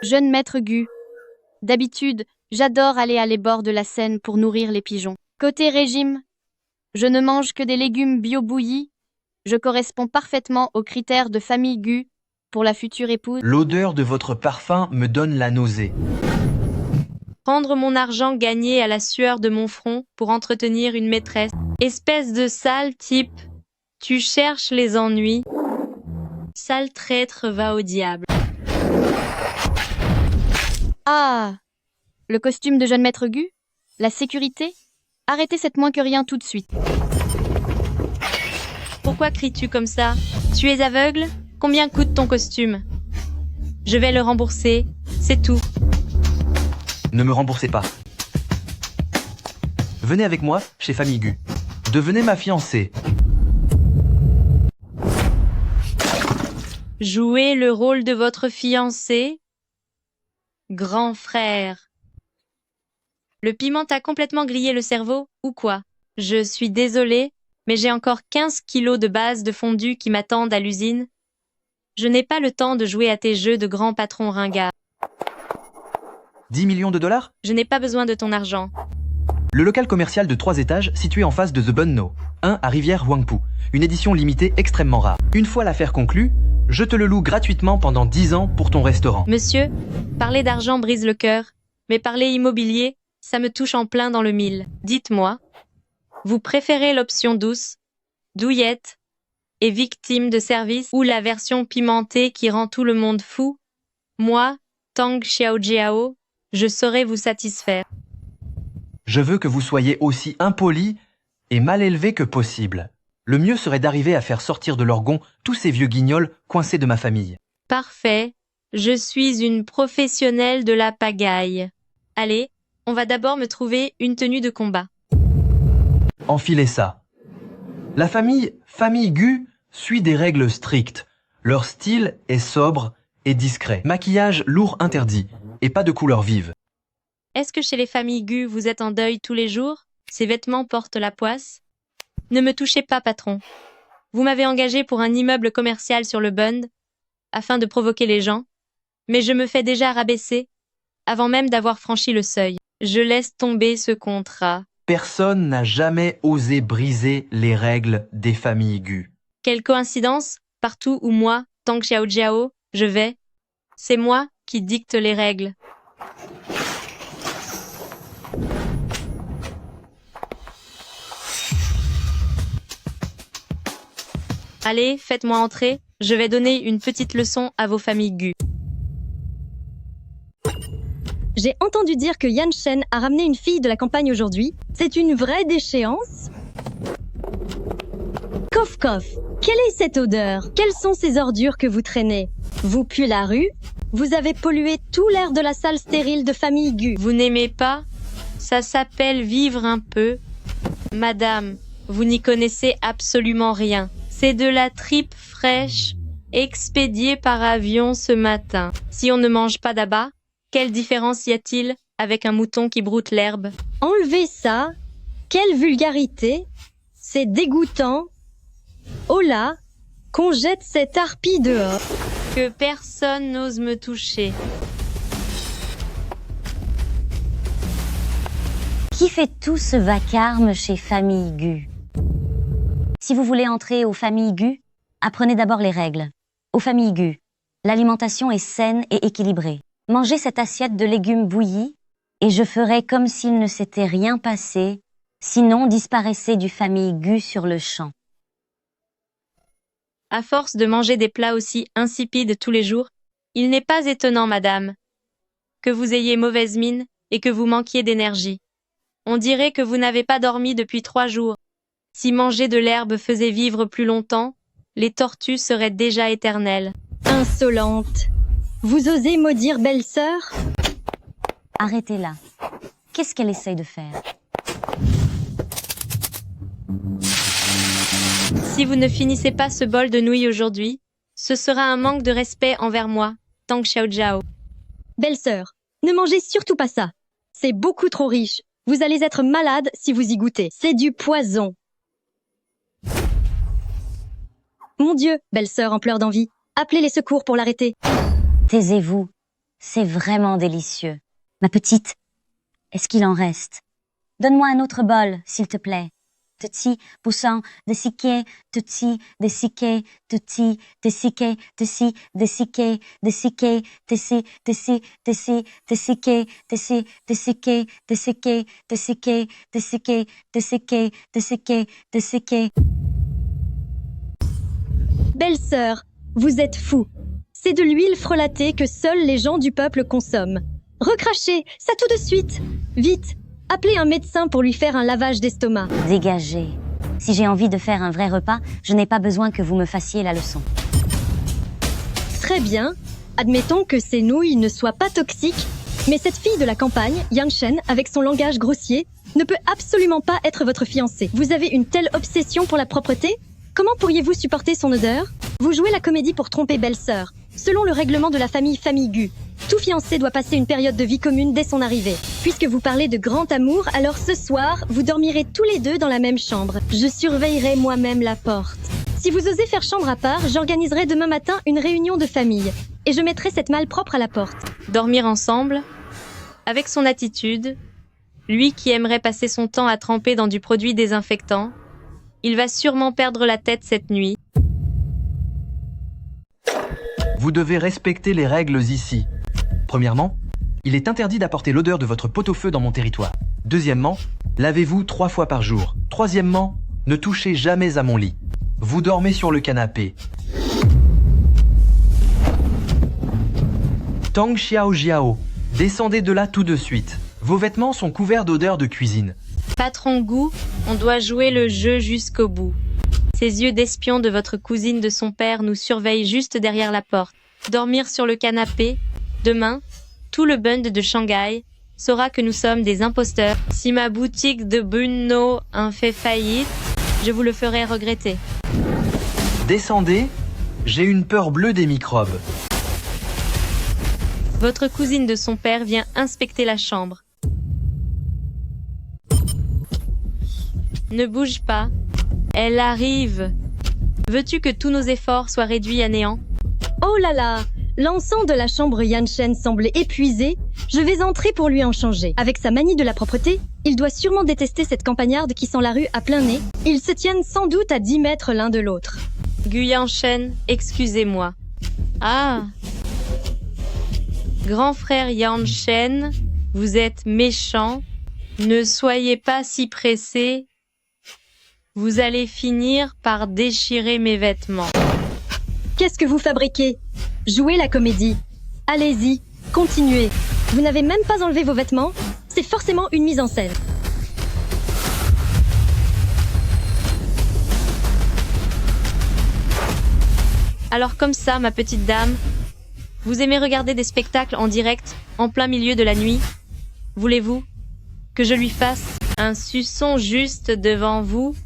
Jeune maître Gu. D'habitude, j'adore aller à les bords de la Seine pour nourrir les pigeons. Côté régime, je ne mange que des légumes bio bouillis. Je corresponds parfaitement aux critères de famille Gu pour la future épouse. L'odeur de votre parfum me donne la nausée. Prendre mon argent gagné à la sueur de mon front pour entretenir une maîtresse. Espèce de sale type. Tu cherches les ennuis. Sale traître, va au diable. Ah! Le costume de jeune maître Gu? La sécurité? Arrêtez cette moins que rien tout de suite. Pourquoi cries-tu comme ça? Tu es aveugle? Combien coûte ton costume? Je vais le rembourser, c'est tout. Ne me remboursez pas. Venez avec moi chez Famille Gu. Devenez ma fiancée. Jouez le rôle de votre fiancé? Grand frère. Le piment t'a complètement grillé le cerveau, ou quoi? Je suis désolée, mais j'ai encore 15 kilos de base de fondu qui m'attendent à l'usine. Je n'ai pas le temps de jouer à tes jeux de grand patron ringard. 10 millions de dollars? Je n'ai pas besoin de ton argent. Le local commercial de 3 étages situé en face de The Bun No, 1 à Rivière Huangpu, une édition limitée extrêmement rare. Une fois l'affaire conclue, je te le loue gratuitement pendant 10 ans pour ton restaurant. Monsieur, parler d'argent brise le cœur, mais parler immobilier, ça me touche en plein dans le mille. Dites-moi, vous préférez l'option douce, douillette et victime de service ou la version pimentée qui rend tout le monde fou? Moi, Tang Xiaojiao, je saurai vous satisfaire. Je veux que vous soyez aussi impoli et mal élevé que possible. Le mieux serait d'arriver à faire sortir de leur gond tous ces vieux guignols coincés de ma famille. Parfait, je suis une professionnelle de la pagaille. Allez, on va d'abord me trouver une tenue de combat. Enfilez ça. La famille Gu suit des règles strictes. Leur style est sobre et discret. Maquillage lourd interdit et pas de couleurs vives. Est-ce que chez les familles Gu, vous êtes en deuil tous les jours? Ces vêtements portent la poisse? Ne me touchez pas, patron. Vous m'avez engagé pour un immeuble commercial sur le Bund, afin de provoquer les gens, mais je me fais déjà rabaisser, avant même d'avoir franchi le seuil. Je laisse tomber ce contrat. Personne n'a jamais osé briser les règles des familles Gu. Quelle coïncidence, partout où moi, Tang Xiaojiao, je vais, c'est moi qui dicte les règles. Allez, faites-moi entrer, je vais donner une petite leçon à vos familles Gu. J'ai entendu dire que Yan Shen a ramené une fille de la campagne aujourd'hui. C'est une vraie déchéance? Coff coff, quelle est cette odeur? Quelles sont ces ordures que vous traînez? Vous puez la rue? Vous avez pollué tout l'air de la salle stérile de famille Gu. Vous n'aimez pas? Ça s'appelle vivre un peu. Madame, vous n'y connaissez absolument rien. C'est de la tripe fraîche, expédiée par avion ce matin. Si on ne mange pas d'abat, quelle différence y a-t-il avec un mouton qui broute l'herbe? Enlevez ça. Quelle vulgarité. C'est dégoûtant. Oh là, qu'on jette cette harpie dehors. Que personne n'ose me toucher. Qui fait tout ce vacarme chez Famille Gu? Si vous voulez entrer aux familles Gu, apprenez d'abord les règles. Aux familles Gu, l'alimentation est saine et équilibrée. Mangez cette assiette de légumes bouillis et je ferai comme s'il ne s'était rien passé, sinon disparaissez du famille Gu sur le champ. À force de manger des plats aussi insipides tous les jours, il n'est pas étonnant, madame, que vous ayez mauvaise mine et que vous manquiez d'énergie. On dirait que vous n'avez pas dormi depuis 3 jours. Si manger de l'herbe faisait vivre plus longtemps, les tortues seraient déjà éternelles. Insolente. Vous osez maudire belle-sœur? Arrêtez-la. Qu'est-ce qu'elle essaye de faire? Si vous ne finissez pas ce bol de nouilles aujourd'hui, ce sera un manque de respect envers moi, Tang Xiaojiao. Belle-sœur, ne mangez surtout pas ça. C'est beaucoup trop riche. Vous allez être malade si vous y goûtez. C'est du poison. Mon Dieu, belle-sœur en pleurs d'envie. Appelez les secours pour l'arrêter. Taisez-vous. C'est vraiment délicieux. Ma petite, est-ce qu'il en reste? Donne-moi un autre bol, s'il te plaît. Tutti, poussant, dessiqué, tutti, dessiqué, tutti, dessiqué, tessi, dessiqué, dessiqué, tessi, tessi, tessi, dessiqué, tessi, dessiqué, dessiqué, dessiqué, dessiqué, dessiqué, dessiqué, dessiqué. Belle-sœur, vous êtes fou. C'est de l'huile frelatée que seuls les gens du peuple consomment. Recrachez, ça tout de suite. Vite, appelez un médecin pour lui faire un lavage d'estomac. Dégagez. Si j'ai envie de faire un vrai repas, je n'ai pas besoin que vous me fassiez la leçon. Très bien. Admettons que ces nouilles ne soient pas toxiques, mais cette fille de la campagne, Yan Shen, avec son langage grossier, ne peut absolument pas être votre fiancée. Vous avez une telle obsession pour la propreté? Comment pourriez-vous supporter son odeur? Vous jouez la comédie pour tromper belle-sœur. Selon le règlement de la famille Guë, tout fiancé doit passer une période de vie commune dès son arrivée. Puisque vous parlez de grand amour, alors ce soir, vous dormirez tous les deux dans la même chambre. Je surveillerai moi-même la porte. Si vous osez faire chambre à part, j'organiserai demain matin une réunion de famille. Et je mettrai cette malpropre à la porte. Dormir ensemble? Avec son attitude, lui qui aimerait passer son temps à tremper dans du produit désinfectant, il va sûrement perdre la tête cette nuit. Vous devez respecter les règles ici. Premièrement, il est interdit d'apporter l'odeur de votre pot-au-feu dans mon territoire. Deuxièmement, lavez-vous 3 fois par jour. Troisièmement, ne touchez jamais à mon lit. Vous dormez sur le canapé. Tang Xiao Jiao, descendez de là tout de suite. Vos vêtements sont couverts d'odeurs de cuisine. Patron Gu, on doit jouer le jeu jusqu'au bout. Ces yeux d'espion de votre cousine de son père nous surveillent juste derrière la porte. Dormir sur le canapé. Demain, tout le bund de Shanghai saura que nous sommes des imposteurs. Si ma boutique de Bunno en fait faillite, je vous le ferai regretter. Descendez, j'ai une peur bleue des microbes. Votre cousine de son père vient inspecter la chambre. Ne bouge pas. Elle arrive. Veux-tu que tous nos efforts soient réduits à néant? Oh là là! L'encens de la chambre Yan Shen semblait épuisé. Je vais entrer pour lui en changer. Avec sa manie de la propreté, il doit sûrement détester cette campagnarde qui sent la rue à plein nez. Ils se tiennent sans doute à 10 mètres l'un de l'autre. Gu Yanshen, excusez-moi. Ah! Grand frère Yanshen, vous êtes méchant. Ne soyez pas si pressé. Vous allez finir par déchirer mes vêtements. Qu'est-ce que vous fabriquez? Jouez la comédie. Allez-y, continuez. Vous n'avez même pas enlevé vos vêtements? C'est forcément une mise en scène. Alors comme ça, ma petite dame, vous aimez regarder des spectacles en direct, en plein milieu de la nuit? Voulez-vous que je lui fasse un suçon juste devant vous?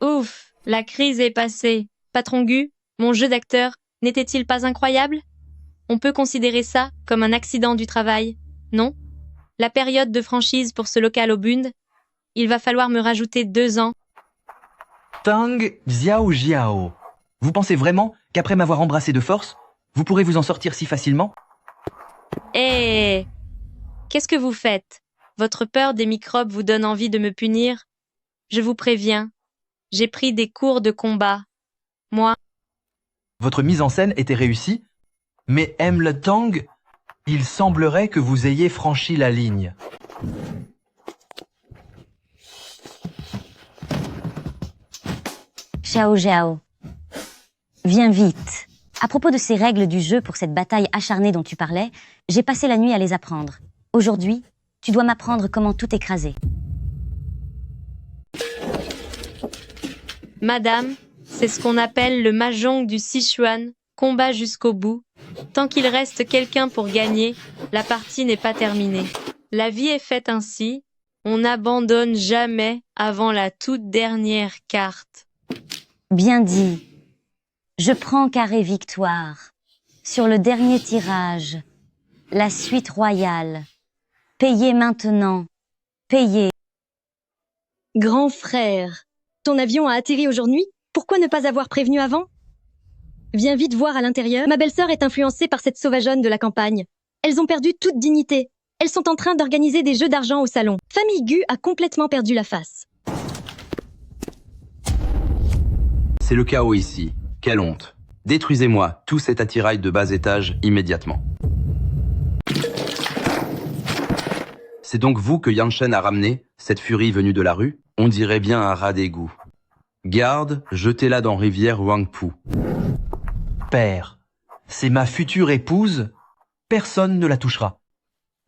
Ouf, la crise est passée. Patron Gu, mon jeu d'acteur n'était-il pas incroyable? On peut considérer ça comme un accident du travail, non? La période de franchise pour ce local au Bund, il va falloir me rajouter 2 ans. Tang Xiao Jiao. Vous pensez vraiment qu'après m'avoir embrassé de force, vous pourrez vous en sortir si facilement? Hé! Qu'est-ce que vous faites? Votre peur des microbes vous donne envie de me punir? Je vous préviens, j'ai pris des cours de combat. Moi, Votre mise en scène était réussie, mais M. Le Tang, il semblerait que vous ayez franchi la ligne. Xiao Jiao. Viens vite. À propos de ces règles du jeu pour cette bataille acharnée dont tu parlais, j'ai passé la nuit à les apprendre. Aujourd'hui, tu dois m'apprendre comment tout écraser. madame, c'est ce qu'on appelle le mahjong du Sichuan, combat jusqu'au bout. Tant qu'il reste quelqu'un pour gagner, la partie n'est pas terminée. La vie est faite ainsi, on n'abandonne jamais avant la toute dernière carte. Bien dit. Je prends carré victoire. Sur le dernier tirage. La suite royale. Payez maintenant. Payez. Grand frère, ton avion a atterri aujourd'hui? Pourquoi ne pas avoir prévenu avant? Viens vite voir à l'intérieur. Ma belle-sœur est influencée par cette sauvageonne de la campagne. Elles ont perdu toute dignité. Elles sont en train d'organiser des jeux d'argent au salon. Famille Gu a complètement perdu la face. C'est le chaos ici. Quelle honte. Détruisez-moi tout cet attirail de bas étage immédiatement. C'est donc vous que Yanshen a ramené, cette furie venue de la rue? On dirait bien un rat d'égout. Garde, jetez-la dans rivière Wangpu. Père, c'est ma future épouse. Personne ne la touchera.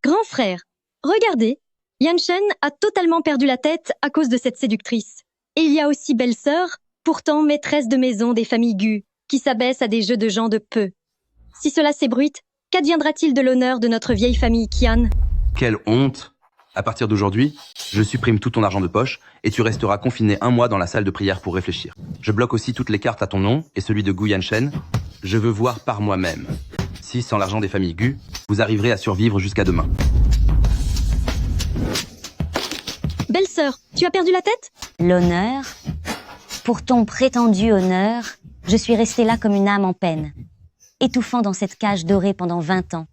Grand frère, regardez, Yanshen a totalement perdu la tête à cause de cette séductrice. Et il y a aussi belle-sœur, pourtant maîtresse de maison des familles Gu, qui s'abaisse à des jeux de gens de peu. Si cela s'ébruite, qu'adviendra-t-il de l'honneur de notre vieille famille Qian? Quelle honte! À partir d'aujourd'hui, je supprime tout ton argent de poche et tu resteras confiné 1 mois dans la salle de prière pour réfléchir. Je bloque aussi toutes les cartes à ton nom et celui de Gu Yanshen. Je veux voir par moi-même. Si, sans l'argent des familles Gu, vous arriverez à survivre jusqu'à demain. Belle-sœur, tu as perdu la tête? L'honneur? Pour ton prétendu honneur, je suis restée là comme une âme en peine, étouffant dans cette cage dorée pendant 20 ans,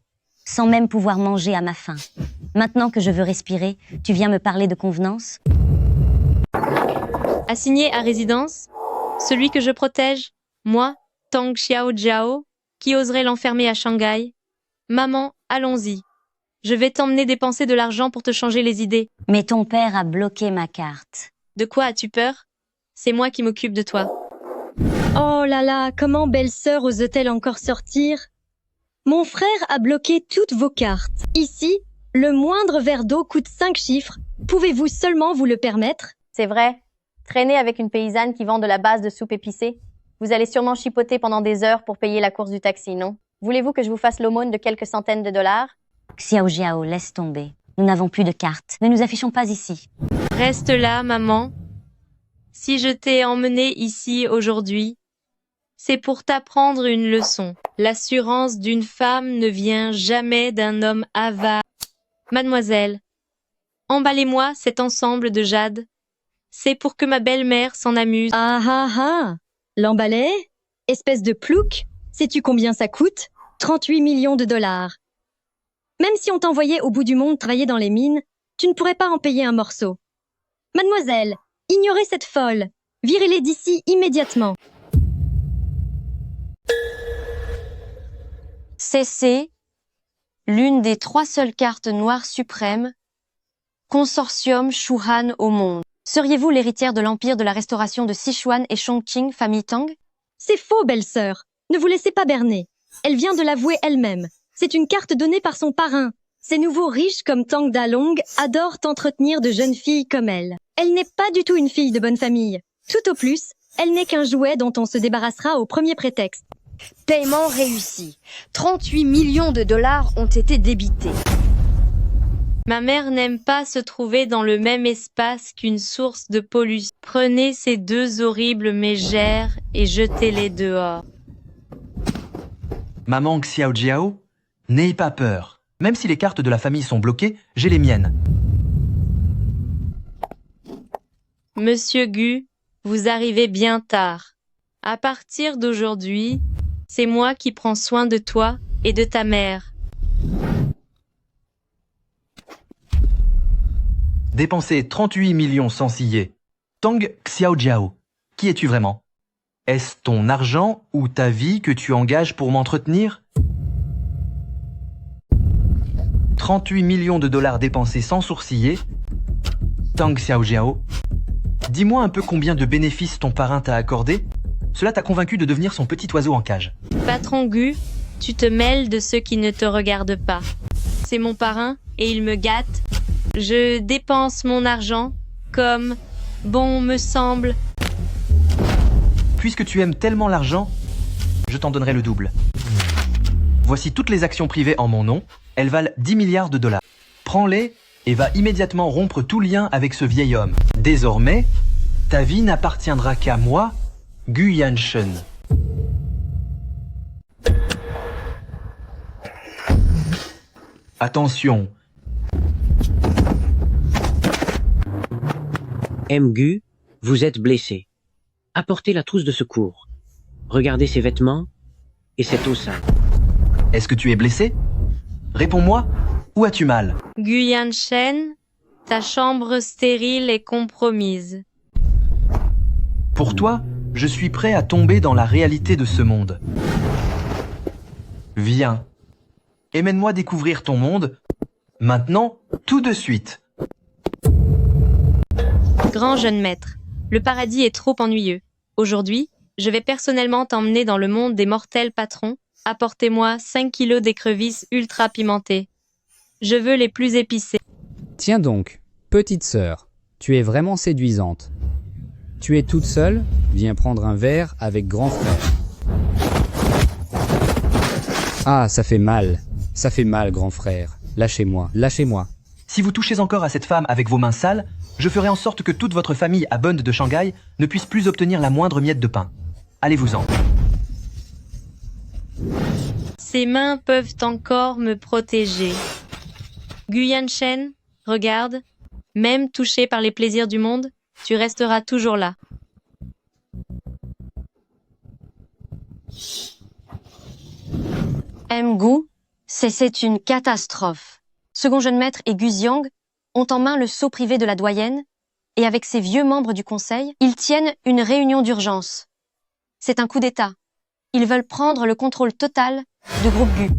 sans même pouvoir manger à ma faim. Maintenant que je veux respirer, tu viens me parler de convenance? Assigné à résidence, celui que je protège, moi, Tang Xiaojiao, qui oserait l'enfermer à Shanghai? Maman, allons-y. Je vais t'emmener dépenser de l'argent pour te changer les idées. Mais ton père a bloqué ma carte. De quoi as-tu peur? C'est moi qui m'occupe de toi. Oh là là, comment belle-sœur ose-t-elle encore sortir? Mon frère a bloqué toutes vos cartes. Ici, le moindre verre d'eau coûte 5 chiffres. Pouvez-vous seulement vous le permettre? C'est vrai. Traîner avec une paysanne qui vend de la base de soupe épicée. Vous allez sûrement chipoter pendant des heures pour payer la course du taxi, non? Voulez-vous que je vous fasse l'aumône de quelques centaines de dollars? Xiao Jiao, laisse tomber. Nous n'avons plus de cartes. Ne nous affichons pas ici. Reste là, maman. Si je t'ai emmené ici aujourd'hui, c'est pour t'apprendre une leçon. L'assurance d'une femme ne vient jamais d'un homme avare. Mademoiselle, emballez-moi cet ensemble de jade. C'est pour que ma belle-mère s'en amuse. Ah ah ah! L'emballet? Espèce de plouc? Sais-tu combien ça coûte? 38 millions de dollars. Même si on t'envoyait au bout du monde travailler dans les mines, tu ne pourrais pas en payer un morceau. Mademoiselle, ignorez cette folle. Virez-les d'ici immédiatement. CC, l'une des 3 seules cartes noires suprêmes, consortium Shuhan au monde. Seriez-vous l'héritière de l'empire de la restauration de Sichuan et Chongqing, famille Tang? C'est faux, belle-sœur. Ne vous laissez pas berner. Elle vient de l'avouer elle-même. C'est une carte donnée par son parrain. Ces nouveaux riches comme Tang Dalong adorent entretenir de jeunes filles comme elle. Elle n'est pas du tout une fille de bonne famille. Tout au plus, elle n'est qu'un jouet dont on se débarrassera au premier prétexte. Paiement réussi. 38 millions de dollars ont été débités. Ma mère n'aime pas se trouver dans le même espace qu'une source de pollution. Prenez ces 2 horribles mégères et jetez-les dehors. Maman Xiao Jiao, n'aie pas peur. Même si les cartes de la famille sont bloquées, j'ai les miennes. Monsieur Gu, vous arrivez bien tard. À partir d'aujourd'hui, c'est moi qui prends soin de toi et de ta mère. Dépenser 38 millions sans scier. Tang Xiao Jiao, qui es-tu vraiment? Est-ce ton argent ou ta vie que tu engages pour m'entretenir? 38 millions de dollars dépensés sans sourciller. Tang Xiao Jiao, dis-moi un peu combien de bénéfices ton parrain t'a accordé. Cela t'a convaincu de devenir son petit oiseau en cage. Patron Gu, tu te mêles de ceux qui ne te regardent pas. C'est mon parrain et il me gâte. Je dépense mon argent comme bon me semble. Puisque tu aimes tellement l'argent, je t'en donnerai le double. Voici toutes les actions privées en mon nom. Elles valent 10 milliards de dollars. Prends-les et va immédiatement rompre tout lien avec ce vieil homme. Désormais, ta vie n'appartiendra qu'à moi, Gu Yanshen. Attention. Mgu, vous êtes blessé. Apportez la trousse de secours. Regardez ses vêtements et cette eau sale. Est-ce que tu es blessé? Réponds-moi, où as-tu mal? Gu Yanshen, ta chambre stérile est compromise. Pour toi, je suis prêt à tomber dans la réalité de ce monde. Viens, et mène-moi découvrir ton monde, maintenant, tout de suite. Grand jeune maître, le paradis est trop ennuyeux. Aujourd'hui, je vais personnellement t'emmener dans le monde des mortels patrons. Apportez-moi 5 kilos d'écrevisses ultra pimentées. Je veux les plus épicées. Tiens donc, petite sœur, tu es vraiment séduisante. Tu es toute seule? Viens prendre un verre avec grand frère. Ah, ça fait mal. Ça fait mal, grand frère. Lâchez-moi, lâchez-moi. Si vous touchez encore à cette femme avec vos mains sales, je ferai en sorte que toute votre famille à Bund de Shanghai ne puisse plus obtenir la moindre miette de pain. Allez-vous-en. Ces mains peuvent encore me protéger. Gu Yanshen, regarde, même touché par les plaisirs du monde, tu resteras toujours là. Mgu, c'est une catastrophe. Second jeune maître et Gu Xiang ont en main le sceau privé de la doyenne, et avec ses vieux membres du conseil, ils tiennent une réunion d'urgence. C'est un coup d'État. Ils veulent prendre le contrôle total de groupe Gu.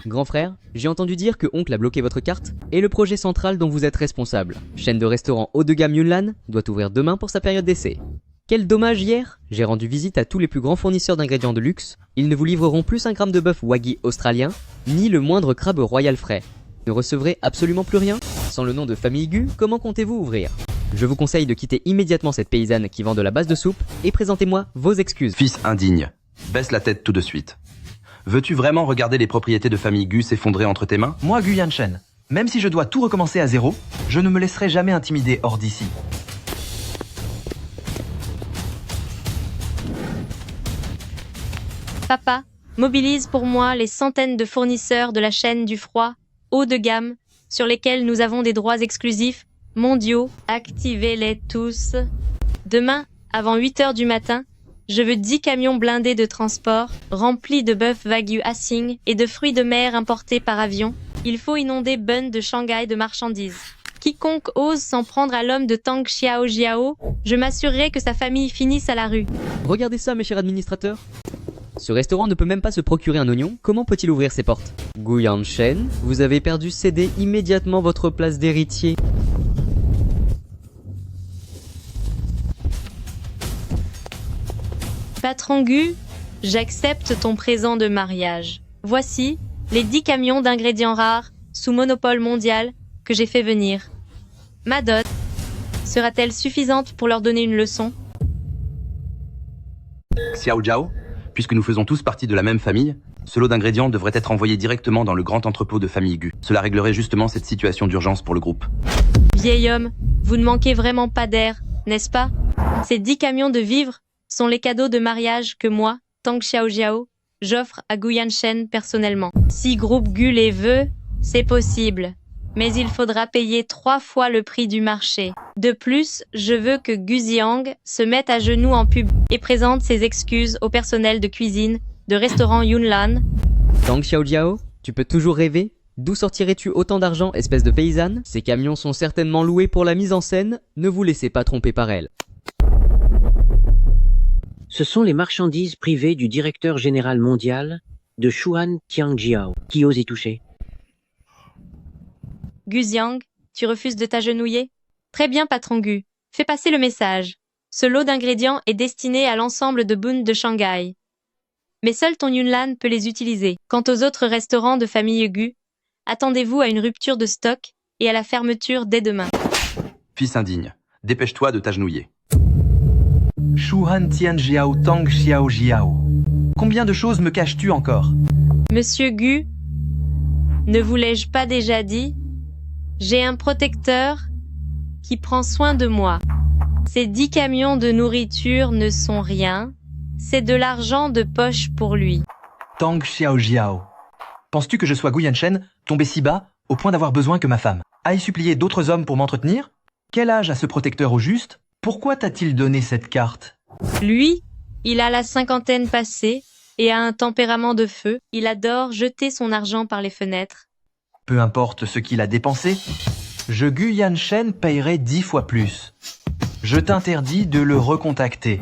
Grand frère, j'ai entendu dire que Oncle a bloqué votre carte et le projet central dont vous êtes responsable. Chaîne de restaurants haut de gamme Yunlan doit ouvrir demain pour sa période d'essai. Quel dommage hier, j'ai rendu visite à tous les plus grands fournisseurs d'ingrédients de luxe. Ils ne vous livreront plus un gramme de bœuf wagyu australien, ni le moindre crabe royal frais. Ne recevrez absolument plus rien? Sans le nom de famille Gu, comment comptez-vous ouvrir? Je vous conseille de quitter immédiatement cette paysanne qui vend de la base de soupe et présentez-moi vos excuses. Fils indigne, baisse la tête tout de suite. Veux-tu vraiment regarder les propriétés de famille Gu s'effondrer entre tes mains? Moi, Gu Yanshen, même si je dois tout recommencer à zéro, je ne me laisserai jamais intimider hors d'ici. Papa, mobilise pour moi les centaines de fournisseurs de la chaîne du froid, haut de gamme, sur lesquels nous avons des droits exclusifs, mondiaux. Activez-les tous. Demain, avant 8 h du matin, je veux 10 camions blindés de transport, remplis de bœuf wagyu Assing et de fruits de mer importés par avion. Il faut inonder Bund de Shanghai de marchandises. Quiconque ose s'en prendre à l'homme de Tang Xiaojiao, je m'assurerai que sa famille finisse à la rue. Regardez ça, mes chers administrateurs. Ce restaurant ne peut même pas se procurer un oignon, comment peut-il ouvrir ses portes? Gu Yanshen, vous avez perdu, cédez immédiatement votre place d'héritier. Patron Gu, j'accepte ton présent de mariage. Voici les 10 camions d'ingrédients rares sous monopole mondial que j'ai fait venir. Ma dot sera-t-elle suffisante pour leur donner une leçon? Xiao Jiao, puisque nous faisons tous partie de la même famille, ce lot d'ingrédients devrait être envoyé directement dans le grand entrepôt de famille Gu. Cela réglerait justement cette situation d'urgence pour le groupe. Vieil homme, vous ne manquez vraiment pas d'air, n'est-ce pas? Ces 10 camions de vivres sont les cadeaux de mariage que moi, Tang Xiaojiao, j'offre à Gu Yanshen personnellement. Si groupe Gu les veut, c'est possible. Mais il faudra payer 3 fois le prix du marché. De plus, je veux que Gu Xiang se mette à genoux en pub et présente ses excuses au personnel de cuisine de restaurant Yunlan. Tang Xiaojiao, tu peux toujours rêver? D'où sortirais-tu autant d'argent, espèce de paysanne? Ces camions sont certainement loués pour la mise en scène, ne vous laissez pas tromper par elle. Ce sont les marchandises privées du directeur général mondial de Xuan Tiangjiao. Qui ose y toucher? Gu Xiang, tu refuses de t'agenouiller? Très bien, patron Gu. Fais passer le message. Ce lot d'ingrédients est destiné à l'ensemble de Bund de Shanghai. Mais seul ton Yunlan peut les utiliser. Quant aux autres restaurants de famille Gu, attendez-vous à une rupture de stock et à la fermeture dès demain. Fils indigne, dépêche-toi de t'agenouiller. Shuhan Tianjiao Tang Xiaojiao. Combien de choses me caches-tu encore? Monsieur Gu, ne vous l'ai-je pas déjà dit? J'ai un protecteur qui prend soin de moi. Ces 10 camions de nourriture ne sont rien. C'est de l'argent de poche pour lui. Tang Xiaojiao. Penses-tu que je sois Gu Yanshen, tombé si bas, au point d'avoir besoin que ma femme aille supplier d'autres hommes pour m'entretenir? Quel âge a ce protecteur au juste? Pourquoi t'a-t-il donné cette carte? Lui, Il a la cinquantaine passée et a un tempérament de feu. Il adore jeter son argent par les fenêtres. Peu importe ce qu'il a dépensé, je Gu Yanshen payerai 10 fois plus. Je t'interdis de le recontacter.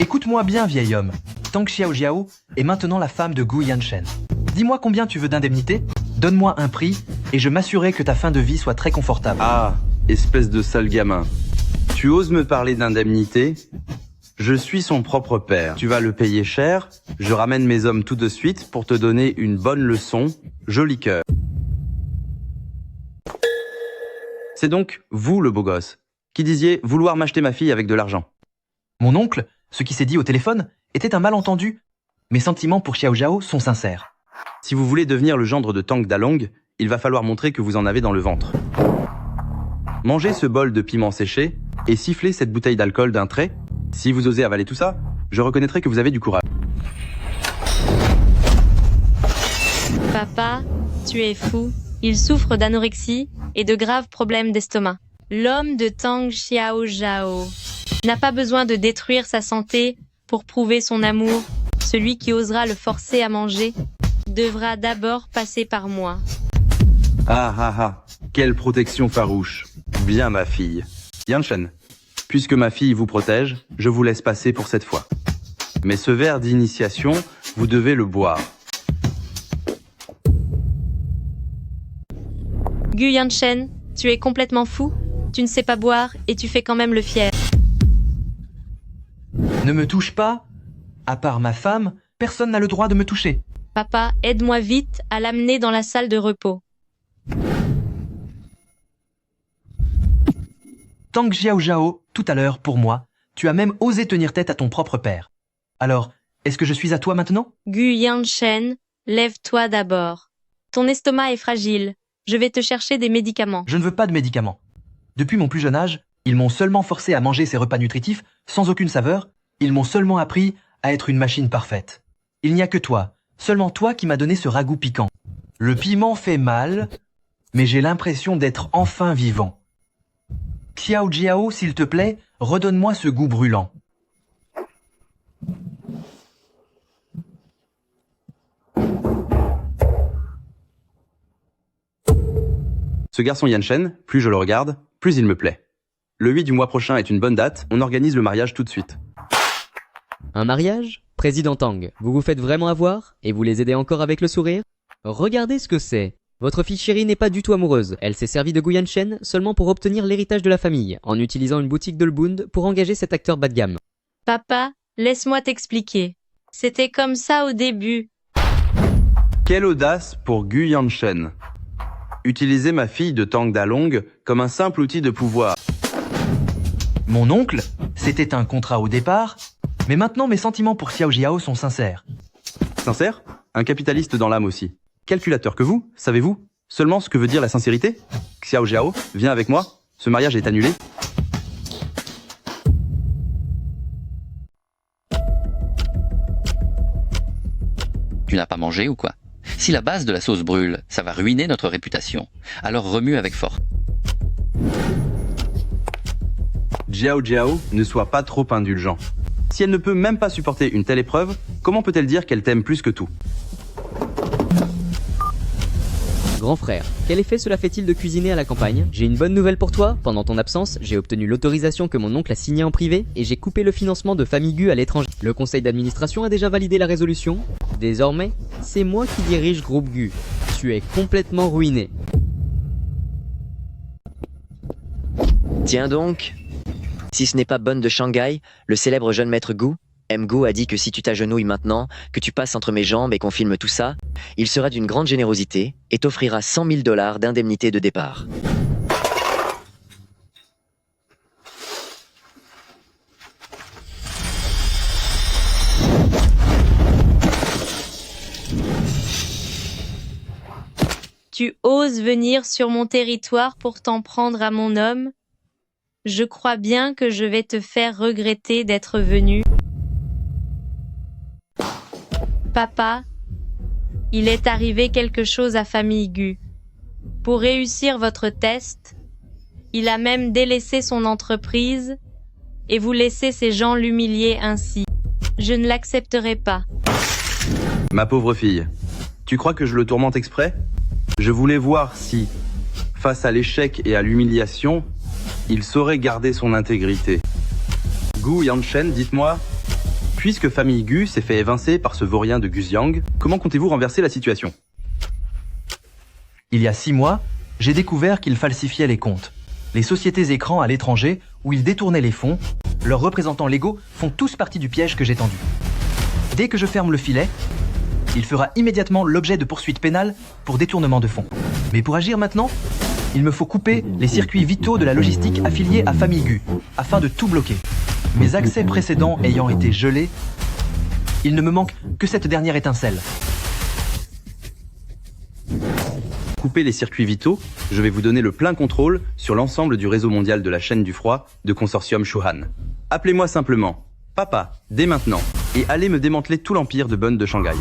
Écoute-moi bien, vieil homme. Tang Xiaojiao est maintenant la femme de Gu Yanshen. Dis-moi combien tu veux d'indemnité, donne-moi un prix, et je m'assurerai que ta fin de vie soit très confortable. Ah, espèce de sale gamin. Tu oses me parler d'indemnité? Je suis son propre père. Tu vas le payer cher, je ramène mes hommes tout de suite pour te donner une bonne leçon. Joli cœur. C'est donc vous le beau gosse, qui disiez vouloir m'acheter ma fille avec de l'argent. Mon oncle, ce qui s'est dit au téléphone, était un malentendu. Mes sentiments pour Xiao Zhao sont sincères. Si vous voulez devenir le gendre de Tang Dalong, il va falloir montrer que vous en avez dans le ventre. Mangez ce bol de piment séché et sifflez cette bouteille d'alcool d'un trait. Si vous osez avaler tout ça, je reconnaîtrai que vous avez du courage. Papa, tu es fou. Il souffre d'anorexie et de graves problèmes d'estomac. L'homme de Tang Xiaozhao n'a pas besoin de détruire sa santé pour prouver son amour. Celui qui osera le forcer à manger devra d'abord passer par moi. Ah ah ah, quelle protection farouche. Bien ma fille. Yanshen, puisque ma fille vous protège, je vous laisse passer pour cette fois. Mais ce verre d'initiation, vous devez le boire. Gu Yanshen, tu es complètement fou. Tu ne sais pas boire et tu fais quand même le fier. Ne me touche pas. À part ma femme, personne n'a le droit de me toucher. Papa, aide-moi vite à l'amener dans la salle de repos. Tang Xiaozhao, tout à l'heure, pour moi, tu as même osé tenir tête à ton propre père. Alors, est-ce que je suis à toi maintenant? Gu Yanshen, lève-toi d'abord. Ton estomac est fragile. Je vais te chercher des médicaments. Je ne veux pas de médicaments. Depuis mon plus jeune âge, ils m'ont seulement forcé à manger ces repas nutritifs sans aucune saveur. Ils m'ont seulement appris à être une machine parfaite. Il n'y a que toi, seulement toi qui m'as donné ce ragoût piquant. Le piment fait mal, mais j'ai l'impression d'être enfin vivant. Xiao Jiao, s'il te plaît, redonne-moi ce goût brûlant. Ce garçon Yanshen, plus je le regarde, plus il me plaît. Le 8 du mois prochain est une bonne date, on organise le mariage tout de suite. Un mariage? Président Tang, vous vous faites vraiment avoir? Et vous les aidez encore avec le sourire? Regardez ce que c'est. Votre fille chérie n'est pas du tout amoureuse. Elle s'est servie de Gu Yanshen seulement pour obtenir l'héritage de la famille, en utilisant une boutique de Lbund pour engager cet acteur bas de gamme. Papa, laisse-moi t'expliquer. C'était comme ça au début. Quelle audace pour Gu Yanshen. Utiliser ma fille de Tang Dalong comme un simple outil de pouvoir. Mon oncle, c'était un contrat au départ, mais maintenant mes sentiments pour Xiao Jiao sont sincères. Sincère? Un capitaliste dans l'âme aussi. Calculateur que vous, savez-vous seulement ce que veut dire la sincérité? Xiao Jiao, viens avec moi, ce mariage est annulé. Tu n'as pas mangé ou quoi? Si la base de la sauce brûle, ça va ruiner notre réputation. Alors remue avec force. Xiao Jiao, ne sois pas trop indulgent. Si elle ne peut même pas supporter une telle épreuve, comment peut-elle dire qu'elle t'aime plus que tout? Grand frère, quel effet cela fait-il de cuisiner à la campagne? J'ai une bonne nouvelle pour toi, pendant ton absence, j'ai obtenu l'autorisation que mon oncle a signée en privé et j'ai coupé le financement de Famille Gu à l'étranger. Le conseil d'administration a déjà validé la résolution. Désormais, c'est moi qui dirige Groupe Gu. Tu es complètement ruiné. Tiens donc, si ce n'est pas Bonne de Shanghai, le célèbre jeune maître Gu, M. Gu a dit que si tu t'agenouilles maintenant, que tu passes entre mes jambes et qu'on filme tout ça, il sera d'une grande générosité et t'offrira 100 000 $ d'indemnité de départ. Tu oses venir sur mon territoire pour t'en prendre à mon homme? Je crois bien que je vais te faire regretter d'être venu. Papa, il est arrivé quelque chose à Famille Gu. Pour réussir votre test, Il a même délaissé son entreprise et vous laissez ces gens l'humilier ainsi. Je ne l'accepterai pas. Ma pauvre fille, tu crois que je le tourmente exprès? Je voulais voir si, face à l'échec et à l'humiliation, il saurait garder son intégrité. Gu Yanshen, dites-moi, puisque famille Gu s'est fait évincer par ce vaurien de Guxiang, comment comptez-vous renverser la situation? Il y a 6 mois, j'ai découvert qu'il falsifiait les comptes. Les sociétés écrans à l'étranger, où ils détournaient les fonds, leurs représentants légaux font tous partie du piège que j'ai tendu. Dès que je ferme le filet, il fera immédiatement l'objet de poursuites pénales pour détournement de fonds. Mais pour agir maintenant, il me faut couper les circuits vitaux de la logistique affiliée à Famille Gu, afin de tout bloquer. Mes accès précédents ayant été gelés, il ne me manque que cette dernière étincelle. Couper les circuits vitaux, je vais vous donner le plein contrôle sur l'ensemble du réseau mondial de la chaîne du froid de Consortium Shuhan. Appelez-moi simplement Papa, dès maintenant, et allez me démanteler tout l'empire de Bonne de Shanghai.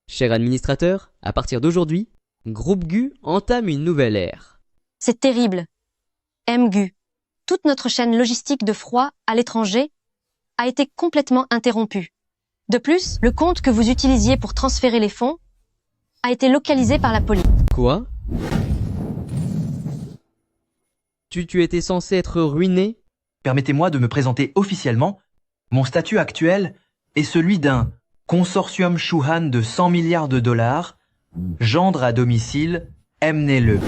Cher administrateur, à partir d'aujourd'hui, Groupe Gu entame une nouvelle ère. C'est terrible. MGU, toute notre chaîne logistique de froid à l'étranger a été complètement interrompue. De plus, le compte que vous utilisiez pour transférer les fonds a été localisé par la police. Quoi? Tu étais censé être ruiné? Permettez-moi de me présenter officiellement. Mon statut actuel est celui d'un consortium Shuhan de 100 milliards de dollars, gendre à domicile, emmenez-le.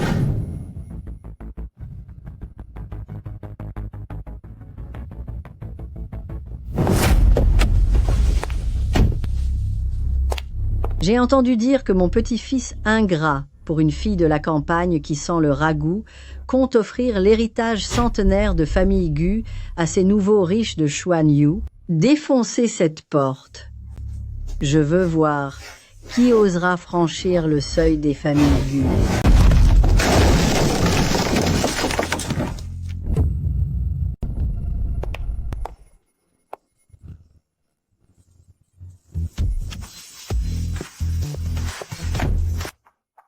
J'ai entendu dire que mon petit-fils ingrat, pour une fille de la campagne qui sent le ragoût, compte offrir l'héritage centenaire de famille Gu à ces nouveaux riches de Xuanyu. Défoncez cette porte. Je veux voir qui osera franchir le seuil des familles Gu.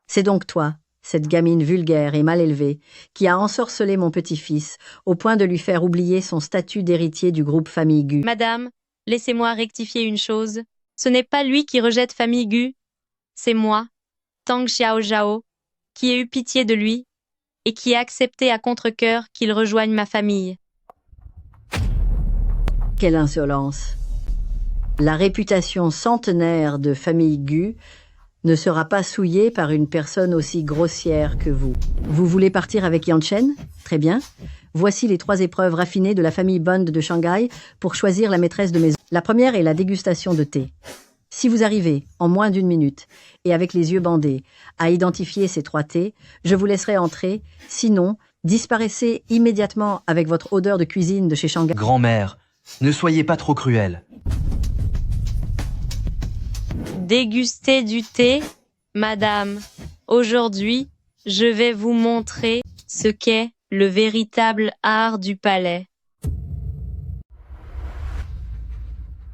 C'est donc toi, cette gamine vulgaire et mal élevée, qui a ensorcelé mon petit-fils, au point de lui faire oublier son statut d'héritier du groupe Famille Gu. Madame, laissez-moi rectifier une chose. Ce n'est pas lui qui rejette Famille Gu, c'est moi, Tang Xiaozhao, qui ai eu pitié de lui et qui ai accepté à contre-cœur qu'il rejoigne ma famille. Quelle insolence! La réputation centenaire de Famille Gu ne sera pas souillée par une personne aussi grossière que vous. Vous voulez partir avec Yanshen? Très bien. Voici les 3 épreuves raffinées de la famille Bond de Shanghai pour choisir la maîtresse de maison. La première est la dégustation de thé. Si vous arrivez, en moins d'1 minute, et avec les yeux bandés, à identifier ces 3 thés, je vous laisserai entrer. Sinon, disparaissez immédiatement avec votre odeur de cuisine de chez Shanghai. Grand-mère, ne soyez pas trop cruelle. Déguster du thé, madame. Aujourd'hui, je vais vous montrer ce qu'est le véritable art du palais.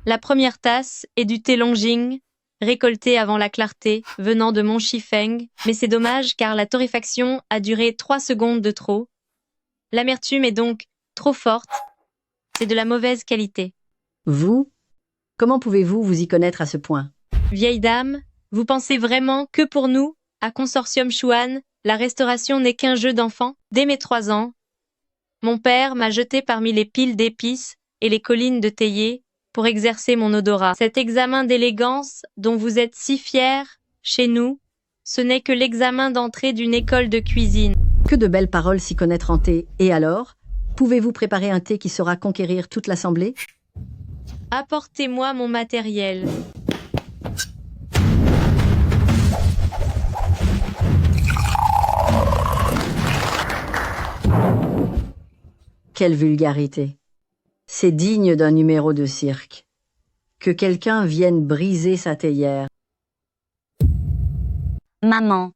La première tasse est du thé Longjing, récolté avant la clarté, venant de Mont Shifeng, mais c'est dommage car la torréfaction a duré 3 secondes de trop. L'amertume est donc trop forte. C'est de la mauvaise qualité. Vous? Comment pouvez-vous vous y connaître à ce point? Vieille dame, vous pensez vraiment que pour nous, à Consortium Shuhan, la restauration n'est qu'un jeu d'enfant? Dès mes 3 ans, mon père m'a jeté parmi les piles d'épices et les collines de théiers pour exercer mon odorat. Cet examen d'élégance dont vous êtes si fiers, chez nous, ce n'est que l'examen d'entrée d'une école de cuisine. Que de belles paroles s'y connaître en thé. Et alors? Pouvez-vous préparer un thé qui saura conquérir toute l'assemblée? Apportez-moi mon matériel. Quelle vulgarité! C'est digne d'un numéro de cirque. Que quelqu'un vienne briser sa théière. Maman,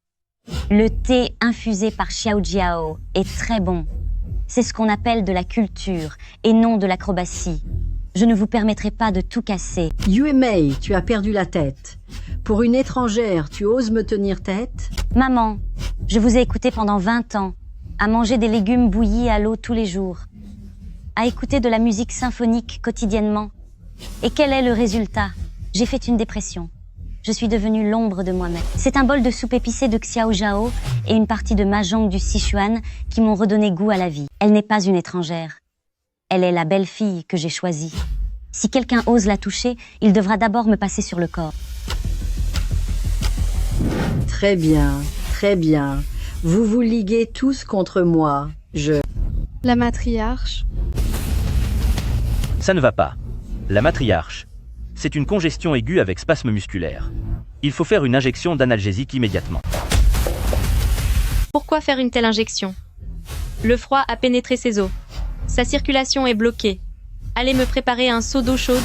le thé infusé par Xiao Jiao est très bon. C'est ce qu'on appelle de la culture et non de l'acrobatie. Je ne vous permettrai pas de tout casser. Yue Mei, tu as perdu la tête. Pour une étrangère, tu oses me tenir tête? Maman, je vous ai écouté pendant 20 ans. à manger des légumes bouillis à l'eau tous les jours, à écouter de la musique symphonique quotidiennement. Et quel est le résultat? J'ai fait une dépression. Je suis devenue l'ombre de moi-même. C'est un bol de soupe épicée de xiaojiao et une partie de mahjong du Sichuan qui m'ont redonné goût à la vie. Elle n'est pas une étrangère. Elle est la belle-fille que j'ai choisie. Si quelqu'un ose la toucher, il devra d'abord me passer sur le corps. Très bien, très bien. Vous vous liguez tous contre moi. La matriarche. Ça ne va pas. La matriarche. C'est une congestion aiguë avec spasme musculaire. Il faut faire une injection d'analgésique immédiatement. Pourquoi faire une telle injection? Le froid a pénétré ses os. Sa circulation est bloquée. Allez me préparer un seau d'eau chaude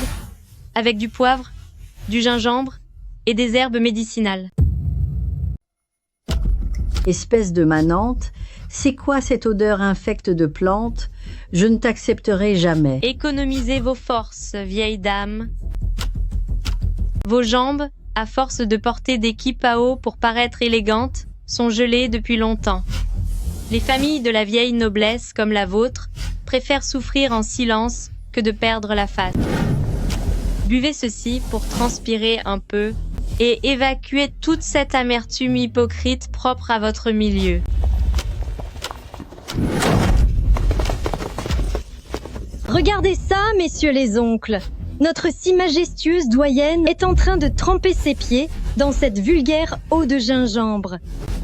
avec du poivre, du gingembre et des herbes médicinales. Espèce de manante, c'est quoi cette odeur infecte de plantes? Je ne t'accepterai jamais. Économisez vos forces, vieille dame. Vos jambes, à force de porter des kipao pour paraître élégantes, sont gelées depuis longtemps. Les familles de la vieille noblesse, comme la vôtre, préfèrent souffrir en silence que de perdre la face. Buvez ceci pour transpirer un peu et évacuer toute cette amertume hypocrite propre à votre milieu. Regardez ça, messieurs les oncles. Notre si majestueuse doyenne est en train de tremper ses pieds dans cette vulgaire eau de gingembre.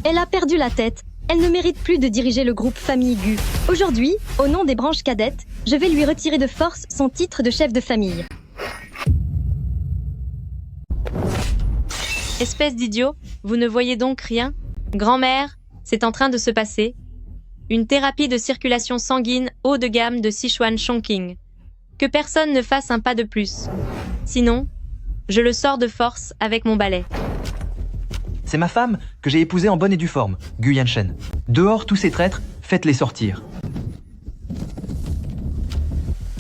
Elle a perdu la tête. Elle ne mérite plus de diriger le groupe Famille Gu. Aujourd'hui, au nom des branches cadettes, je vais lui retirer de force son titre de chef de famille. Espèce d'idiot, vous ne voyez donc rien? Grand-mère, c'est en train de se passer. Une thérapie de circulation sanguine haut de gamme de Sichuan Chongqing. Que personne ne fasse un pas de plus. Sinon, je le sors de force avec mon balai. C'est ma femme que j'ai épousée en bonne et due forme, Gu Yanshen. Dehors tous ces traîtres, faites-les sortir.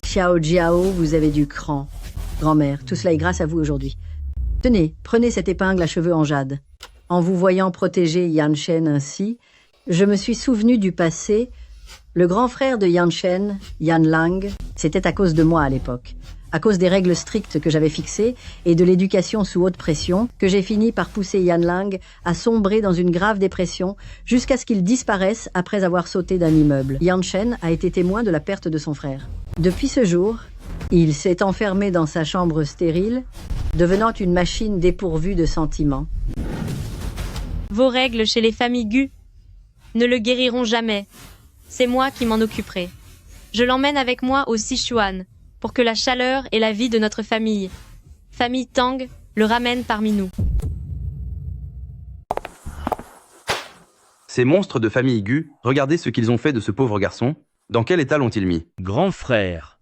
Xiao Jiao, vous avez du cran. Grand-mère, tout cela est grâce à vous aujourd'hui. Tenez, prenez cette épingle à cheveux en jade. En vous voyant protéger Yanshen ainsi, je me suis souvenu du passé. Le grand frère de Yanshen, Yanlang, c'était à cause de moi à l'époque. À cause des règles strictes que j'avais fixées et de l'éducation sous haute pression, que j'ai fini par pousser Yanlang à sombrer dans une grave dépression jusqu'à ce qu'il disparaisse après avoir sauté d'un immeuble. Yanshen a été témoin de la perte de son frère. Depuis ce jour, il s'est enfermé dans sa chambre stérile, devenant une machine dépourvue de sentiments. Vos règles chez les familles Gu ne le guériront jamais. C'est moi qui m'en occuperai. Je l'emmène avec moi au Sichuan, pour que la chaleur et la vie de notre famille Tang, le ramènent parmi nous. Ces monstres de famille Gu, regardez ce qu'ils ont fait de ce pauvre garçon. Dans quel état l'ont-ils mis? Grand frère.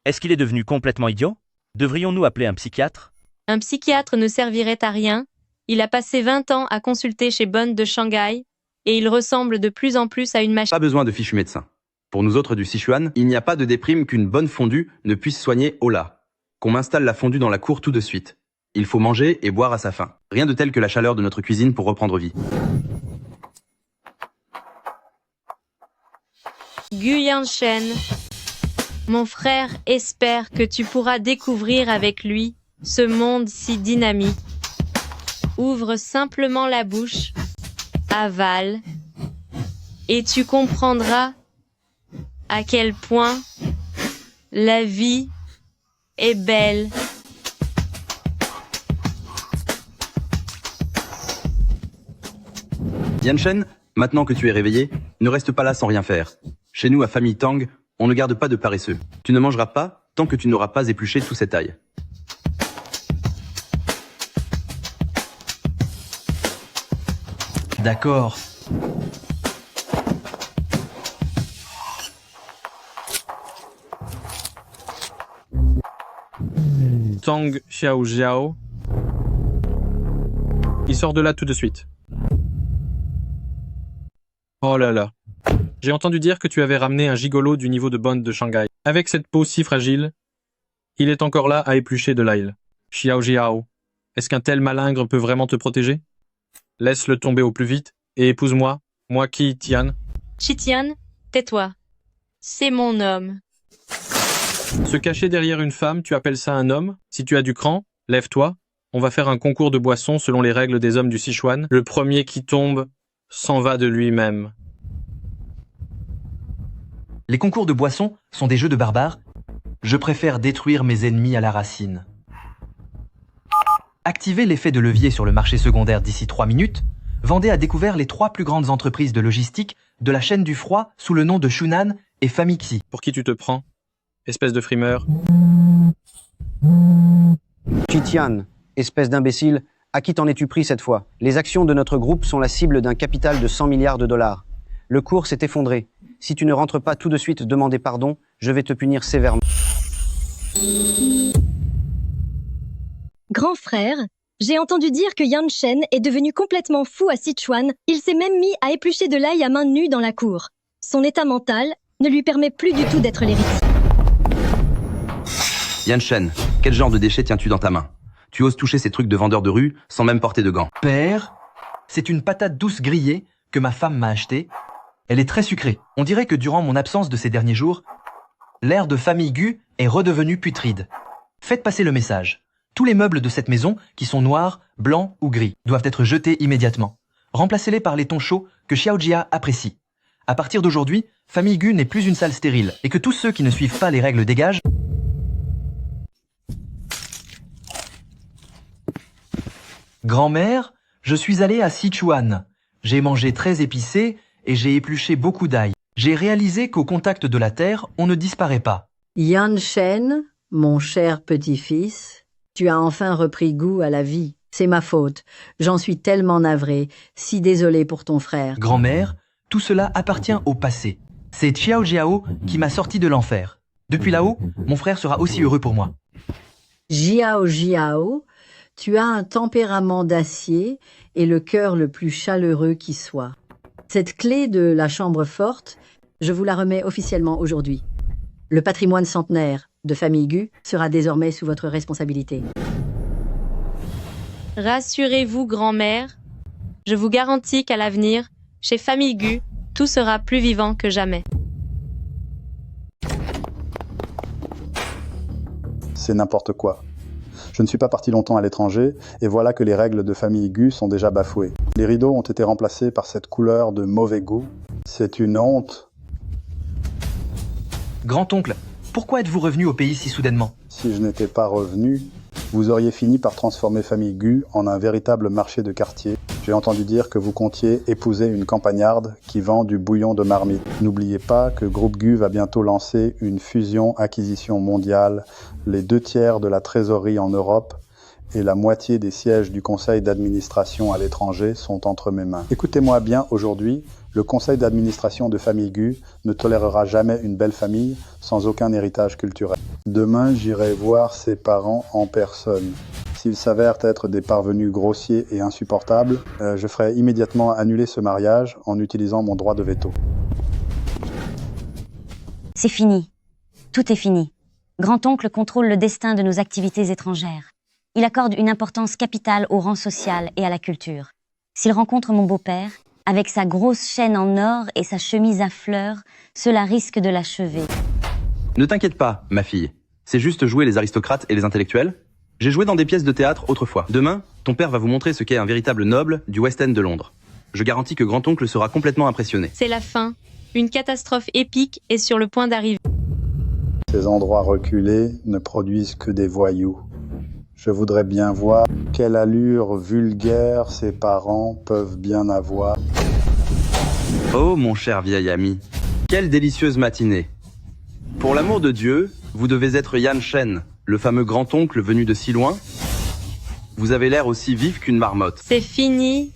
Est-ce qu'il est devenu complètement idiot? Devrions-nous appeler un psychiatre? Un psychiatre ne servirait à rien. Il a passé 20 ans à consulter chez Bonne de Shanghai, et il ressemble de plus en plus à une machine. Pas besoin de fichu médecin. Pour nous autres du Sichuan, il n'y a pas de déprime qu'une bonne fondue ne puisse soigner au là. Qu'on m'installe la fondue dans la cour tout de suite. Il faut manger et boire à sa faim. Rien de tel que la chaleur de notre cuisine pour reprendre vie. Gu Yanshen, mon frère espère que tu pourras découvrir avec lui ce monde si dynamique. Ouvre simplement la bouche, avale, et tu comprendras à quel point la vie est belle. Yanshen, maintenant que tu es réveillé, ne reste pas là sans rien faire. Chez nous, à famille Tang, on ne garde pas de paresseux. Tu ne mangeras pas tant que tu n'auras pas épluché tout cet ail. D'accord. Tang Xiaojiao. Il sort de là tout de suite. Oh là là. J'ai entendu dire que tu avais ramené un gigolo du niveau de Bonne de Shanghai. Avec cette peau si fragile, il est encore là à éplucher de l'ail. Xiaojiao, est-ce qu'un tel malingre peut vraiment te protéger? Laisse-le tomber au plus vite et épouse-moi, moi Qi Tian. Chitian, tais-toi. C'est mon homme. Se cacher derrière une femme, tu appelles ça un homme? Si tu as du cran, lève-toi. On va faire un concours de boissons selon les règles des hommes du Sichuan. Le premier qui tombe s'en va de lui-même. Les concours de boissons sont des jeux de barbares. Je préfère détruire mes ennemis à la racine. Activez l'effet de levier sur le marché secondaire d'ici 3 minutes. Vendez à découvert les 3 plus grandes entreprises de logistique de la chaîne du froid sous le nom de Shunan et Famixi. Pour qui tu te prends? Espèce de frimeur. Chitian, espèce d'imbécile, à qui t'en es-tu pris cette fois? Les actions de notre groupe sont la cible d'un capital de 100 milliards de dollars. Le cours s'est effondré. Si tu ne rentres pas tout de suite demander pardon, je vais te punir sévèrement. Grand frère, j'ai entendu dire que Yan Shen est devenu complètement fou à Sichuan. Il s'est même mis à éplucher de l'ail à main nue dans la cour. Son état mental ne lui permet plus du tout d'être l'héritier. Yan Shen, quel genre de déchet tiens-tu dans ta main? Tu oses toucher ces trucs de vendeur de rue sans même porter de gants. Père, c'est une patate douce grillée que ma femme m'a achetée. Elle est très sucrée. On dirait que durant mon absence de ces derniers jours, l'air de famille Gu est redevenu putride. Faites passer le message. Tous les meubles de cette maison, qui sont noirs, blancs ou gris, doivent être jetés immédiatement. Remplacez-les par les tons chauds que Xiaojia apprécie. À partir d'aujourd'hui, famille Gu n'est plus une salle stérile et que tous ceux qui ne suivent pas les règles dégagent. Grand-mère, je suis allé à Sichuan. J'ai mangé très épicé et j'ai épluché beaucoup d'ail. J'ai réalisé qu'au contact de la terre, on ne disparaît pas. Yan Shen, mon cher petit-fils, tu as enfin repris goût à la vie. C'est ma faute. J'en suis tellement navré. Si désolé pour ton frère. Grand-mère, tout cela appartient au passé. C'est Xiao Jiao qui m'a sorti de l'enfer. Depuis là-haut, mon frère sera aussi heureux pour moi. Jiao Jiao, tu as un tempérament d'acier et le cœur le plus chaleureux qui soit. Cette clé de la chambre forte, je vous la remets officiellement aujourd'hui. Le patrimoine centenaire de famille Gu sera désormais sous votre responsabilité. Rassurez-vous, grand-mère. Je vous garantis qu'à l'avenir, chez Famille Gu, tout sera plus vivant que jamais. C'est n'importe quoi. Je ne suis pas parti longtemps à l'étranger, et voilà que les règles de famille Gu sont déjà bafouées. Les rideaux ont été remplacés par cette couleur de mauvais goût. C'est une honte. Grand-oncle, pourquoi êtes-vous revenu au pays si soudainement? Si je n'étais pas revenu, vous auriez fini par transformer famille Gu en un véritable marché de quartier. J'ai entendu dire que vous comptiez épouser une campagnarde qui vend du bouillon de marmite. N'oubliez pas que Groupe Gu va bientôt lancer une fusion-acquisition mondiale. Les 2/3 de la trésorerie en Europe et la moitié des sièges du conseil d'administration à l'étranger sont entre mes mains. Écoutez-moi bien aujourd'hui, le conseil d'administration de famille Gu ne tolérera jamais une belle famille sans aucun héritage culturel. Demain, j'irai voir ses parents en personne. S'ils s'avèrent être des parvenus grossiers et insupportables, je ferai immédiatement annuler ce mariage en utilisant mon droit de veto. C'est fini. Tout est fini. Grand-oncle contrôle le destin de nos activités étrangères. Il accorde une importance capitale au rang social et à la culture. S'il rencontre mon beau-père, avec sa grosse chaîne en or et sa chemise à fleurs, cela risque de l'achever. Ne t'inquiète pas, ma fille. C'est juste jouer les aristocrates et les intellectuels. J'ai joué dans des pièces de théâtre autrefois. Demain, ton père va vous montrer ce qu'est un véritable noble du West End de Londres. Je garantis que grand-oncle sera complètement impressionné. C'est la fin. Une catastrophe épique est sur le point d'arriver. Ces endroits reculés ne produisent que des voyous. Je voudrais bien voir quelle allure vulgaire ses parents peuvent bien avoir. Oh, mon cher vieil ami, quelle délicieuse matinée. Pour l'amour de Dieu, vous devez être Yan Shen, le fameux grand-oncle venu de si loin. Vous avez l'air aussi vif qu'une marmotte. C'est fini.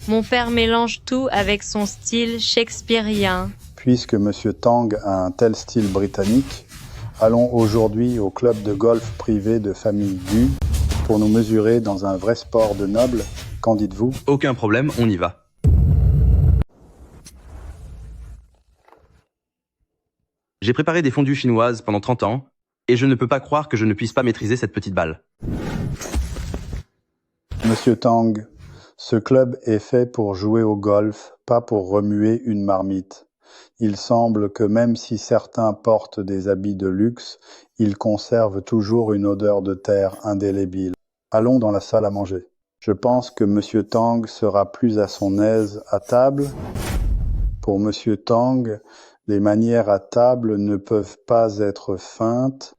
Mon père mélange tout avec son style shakespearien. Puisque Monsieur Tang a un tel style britannique, allons aujourd'hui au club de golf privé de famille Gu pour nous mesurer dans un vrai sport de noble. Qu'en dites-vous? Aucun problème, on y va. J'ai préparé des fondues chinoises pendant 30 ans, et je ne peux pas croire que je ne puisse pas maîtriser cette petite balle. Monsieur Tang, ce club est fait pour jouer au golf, pas pour remuer une marmite. Il semble que même si certains portent des habits de luxe, ils conservent toujours une odeur de terre indélébile. Allons dans la salle à manger. Je pense que Monsieur Tang sera plus à son aise à table. Pour Monsieur Tang, les manières à table ne peuvent pas être feintes.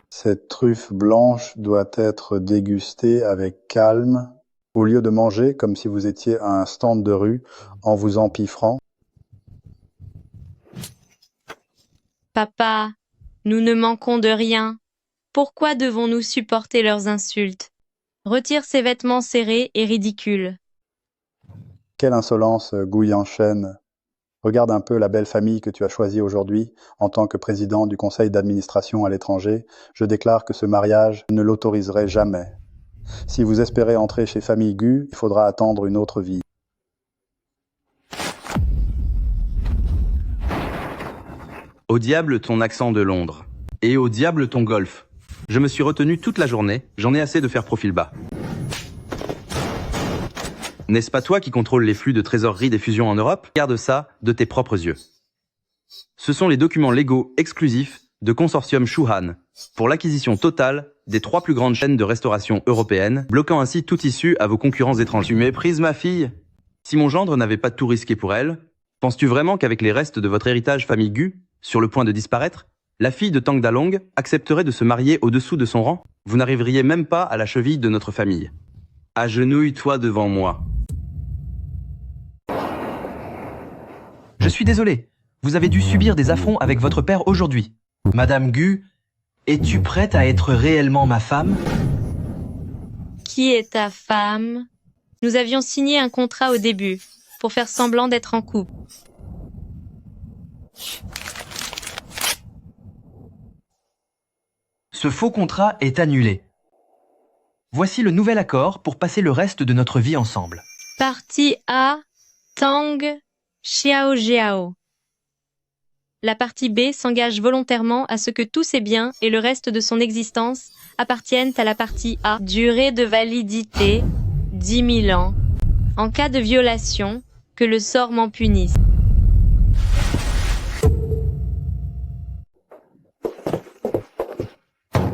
Cette truffe blanche doit être dégustée avec calme, au lieu de manger comme si vous étiez à un stand de rue en vous empiffrant. Papa, nous ne manquons de rien. Pourquoi devons-nous supporter leurs insultes? Retire ces vêtements serrés et ridicules. Quelle insolence, Gu Yanshen. Regarde un peu la belle famille que tu as choisie aujourd'hui en tant que président du conseil d'administration à l'étranger. Je déclare que ce mariage ne l'autoriserai jamais. Si vous espérez entrer chez Famille Gu, il faudra attendre une autre vie. Au diable ton accent de Londres. Et au diable ton golf. Je me suis retenu toute la journée, j'en ai assez de faire profil bas. N'est-ce pas toi qui contrôles les flux de trésorerie des fusions en Europe? Regarde ça de tes propres yeux. Ce sont les documents légaux exclusifs de Consortium Shuhan pour l'acquisition totale des 3 plus grandes chaînes de restauration européennes, bloquant ainsi toute issue à vos concurrents étrangers. Tu méprises ma fille? Si mon gendre n'avait pas tout risqué pour elle, penses-tu vraiment qu'avec les restes de votre héritage famille Gu, sur le point de disparaître, la fille de Tang Dalong accepterait de se marier au-dessous de son rang? Vous n'arriveriez même pas à la cheville de notre famille. Agenouille-toi devant moi. Je suis désolé. Vous avez dû subir des affronts avec votre père aujourd'hui. Madame Gu, es-tu prête à être réellement ma femme? Qui est ta femme? Nous avions signé un contrat au début, pour faire semblant d'être en couple. Ce faux contrat est annulé. Voici le nouvel accord pour passer le reste de notre vie ensemble. Partie A, Tang Xiaojiao. La partie B s'engage volontairement à ce que tous ses biens et le reste de son existence appartiennent à la partie A. Durée de validité, 10 000 ans. En cas de violation, que le sort m'en punisse.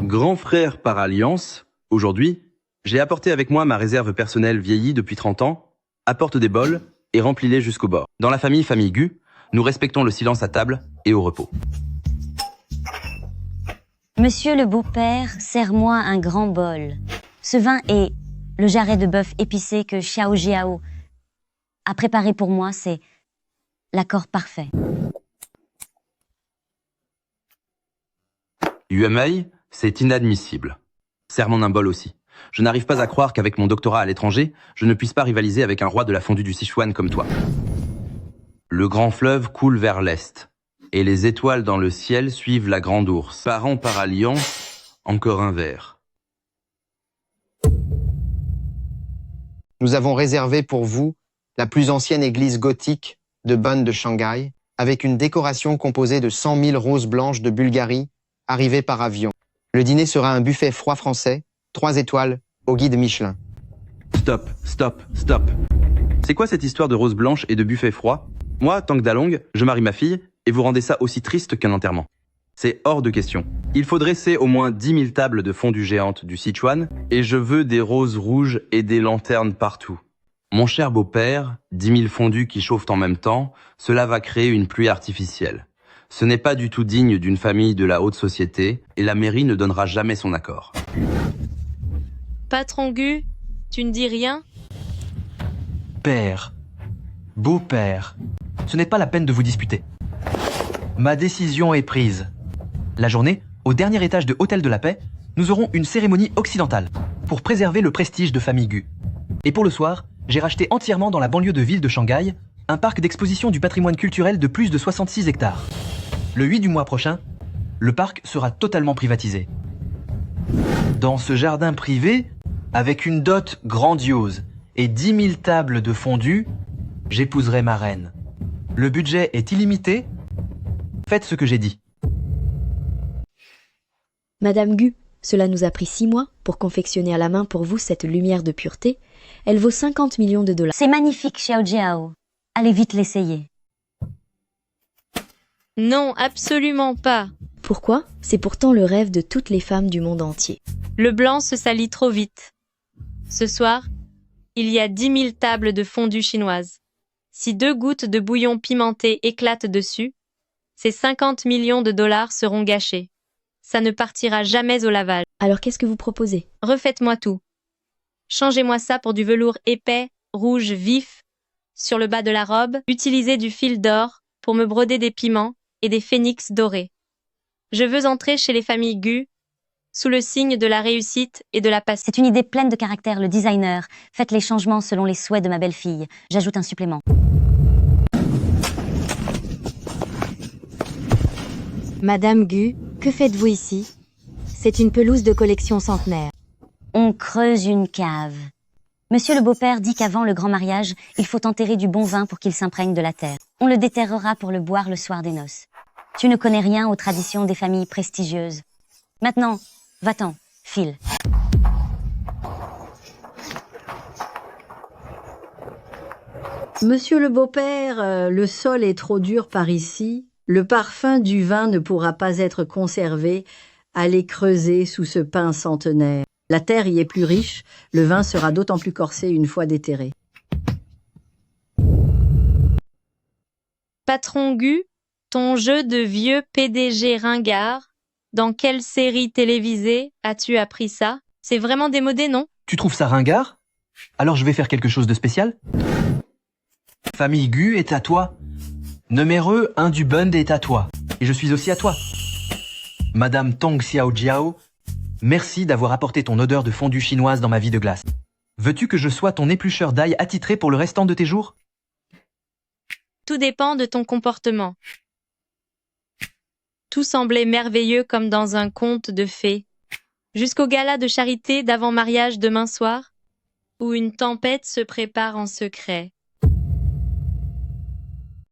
Grand frère par alliance, aujourd'hui, j'ai apporté avec moi ma réserve personnelle vieillie depuis 30 ans, apporte des bols et remplis-les jusqu'au bord. Dans la famille Gu, nous respectons le silence à table et au repos. Monsieur le beau-père, serre-moi un grand bol. Ce vin et le jarret de bœuf épicé que Xiao Jiao a préparé pour moi, c'est l'accord parfait. Yuemei, c'est inadmissible. Serre-moi un bol aussi. Je n'arrive pas à croire qu'avec mon doctorat à l'étranger, je ne puisse pas rivaliser avec un roi de la fondue du Sichuan comme toi. Le grand fleuve coule vers l'est, et les étoiles dans le ciel suivent la grande ours. Parents par alliance, encore un verre. Nous avons réservé pour vous la plus ancienne église gothique de Bonn de Shanghai, avec une décoration composée de 100 000 roses blanches de Bulgarie, arrivées par avion. Le dîner sera un buffet froid français, 3 étoiles, au guide Michelin. Stop, stop, stop. C'est quoi cette histoire de rose blanche et de buffet froid? Moi, Tang Dalong, je marie ma fille, et vous rendez ça aussi triste qu'un enterrement. C'est hors de question. Il faut dresser au moins 10 000 tables de fondue géante du Sichuan, et je veux des roses rouges et des lanternes partout. Mon cher beau-père, 10 000 fondues qui chauffent en même temps, cela va créer une pluie artificielle. Ce n'est pas du tout digne d'une famille de la haute société, et la mairie ne donnera jamais son accord. Patron Gu, tu ne dis rien? Père, beau-père, ce n'est pas la peine de vous disputer. Ma décision est prise. La journée, au dernier étage de Hôtel de la Paix, nous aurons une cérémonie occidentale pour préserver le prestige de Famille Gu. Et pour le soir, j'ai racheté entièrement dans la banlieue de ville de Shanghai un parc d'exposition du patrimoine culturel de plus de 66 hectares. Le 8 du mois prochain, le parc sera totalement privatisé. Dans ce jardin privé, avec une dot grandiose et 10 000 tables de fondue, j'épouserai ma reine. Le budget est illimité. Faites ce que j'ai dit. Madame Gu, cela nous a pris 6 mois pour confectionner à la main pour vous cette lumière de pureté. Elle vaut 50 millions de dollars. C'est magnifique, Xiao Jiao. Allez vite l'essayer. Non, absolument pas. Pourquoi? C'est pourtant le rêve de toutes les femmes du monde entier. Le blanc se salit trop vite. Ce soir, il y a 10 000 tables de fondue chinoise. Si 2 gouttes de bouillon pimenté éclatent dessus, ces 50 millions de dollars seront gâchés. Ça ne partira jamais au lavage. Alors qu'est-ce que vous proposez? Refaites-moi tout. Changez-moi ça pour du velours épais, rouge vif, sur le bas de la robe. Utilisez du fil d'or pour me broder des piments et des phénix dorés. Je veux entrer chez les familles Gu, sous le signe de la réussite et de la passion. C'est une idée pleine de caractère, le designer. Faites les changements selon les souhaits de ma belle-fille. J'ajoute un supplément. Madame Gu, que faites-vous ici? C'est une pelouse de collection centenaire. On creuse une cave. Monsieur le beau-père dit qu'avant le grand mariage, il faut enterrer du bon vin pour qu'il s'imprègne de la terre. On le déterrera pour le boire le soir des noces. Tu ne connais rien aux traditions des familles prestigieuses. Maintenant, va-t'en, file. Monsieur le beau-père, le sol est trop dur par ici. Le parfum du vin ne pourra pas être conservé. Allez creuser sous ce pin centenaire. La terre y est plus riche, le vin sera d'autant plus corsé une fois déterré. Patron Gu, ton jeu de vieux PDG ringard, dans quelle série télévisée as-tu appris ça? C'est vraiment démodé, non? Tu trouves ça ringard? Alors je vais faire quelque chose de spécial. Famille Gu est à toi. Numéro 1 du Bund est à toi. Et je suis aussi à toi. Madame Tong Xiao Jiao, merci d'avoir apporté ton odeur de fondue chinoise dans ma vie de glace. Veux-tu que je sois ton éplucheur d'ail attitré pour le restant de tes jours? Tout dépend de ton comportement. Tout semblait merveilleux comme dans un conte de fées. Jusqu'au gala de charité d'avant-mariage demain soir, où une tempête se prépare en secret.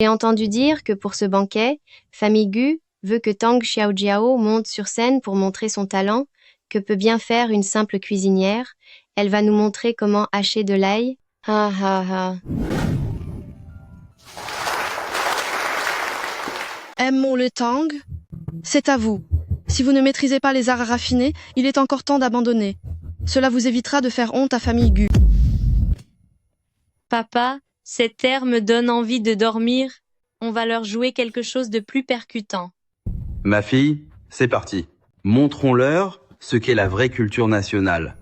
J'ai entendu dire que pour ce banquet, famille Gu veut que Tang Xiaojiao monte sur scène pour montrer son talent, que peut bien faire une simple cuisinière. Elle va nous montrer comment hacher de l'ail. Ha ha ha. Aimons le Tang. C'est à vous. Si vous ne maîtrisez pas les arts raffinés, il est encore temps d'abandonner. Cela vous évitera de faire honte à famille Gu. Papa, cet air me donne envie de dormir. On va leur jouer quelque chose de plus percutant. Ma fille, c'est parti. Montrons-leur ce qu'est la vraie culture nationale.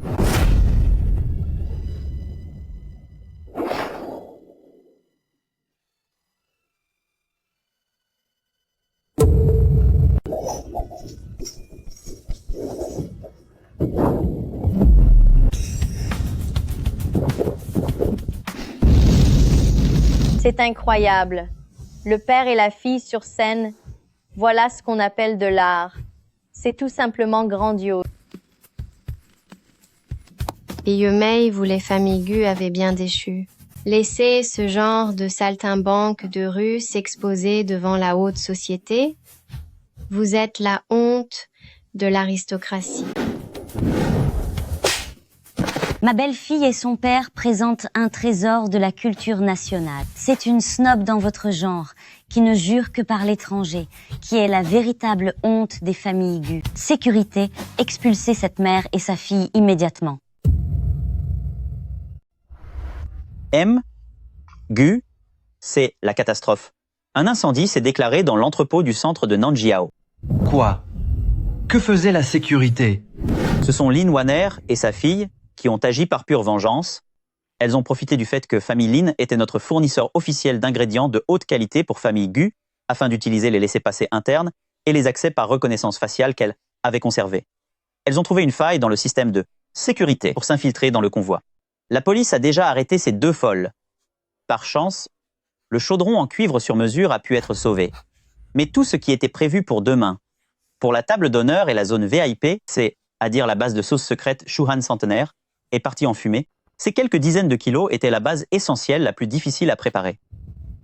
C'est incroyable. Le père et la fille sur scène, voilà ce qu'on appelle de l'art. C'est tout simplement grandiose. Et Yemei, vous les familles Gu avez bien déchu. Laissez ce genre de saltimbanque de rue s'exposer devant la haute société. Vous êtes la honte de l'aristocratie. Ma belle-fille et son père présentent un trésor de la culture nationale. C'est une snob dans votre genre, qui ne jure que par l'étranger, qui est la véritable honte des familles Gu. Sécurité, expulsez cette mère et sa fille immédiatement. Gu, c'est la catastrophe. Un incendie s'est déclaré dans l'entrepôt du centre de Nanjiao. Quoi? Que faisait la sécurité? Ce sont Lin Wanner et sa fille qui ont agi par pure vengeance. Elles ont profité du fait que Famille Lin était notre fournisseur officiel d'ingrédients de haute qualité pour Famille Gu, afin d'utiliser les laissez-passer internes et les accès par reconnaissance faciale qu'elles avaient conservés. Elles ont trouvé une faille dans le système de sécurité pour s'infiltrer dans le convoi. La police a déjà arrêté ces 2 folles. Par chance, le chaudron en cuivre sur mesure a pu être sauvé. Mais tout ce qui était prévu pour demain, pour la table d'honneur et la zone VIP, c'est, à dire la base de sauce secrète Shuhan centenaire, est partie en fumée. Ces quelques dizaines de kilos étaient la base essentielle la plus difficile à préparer.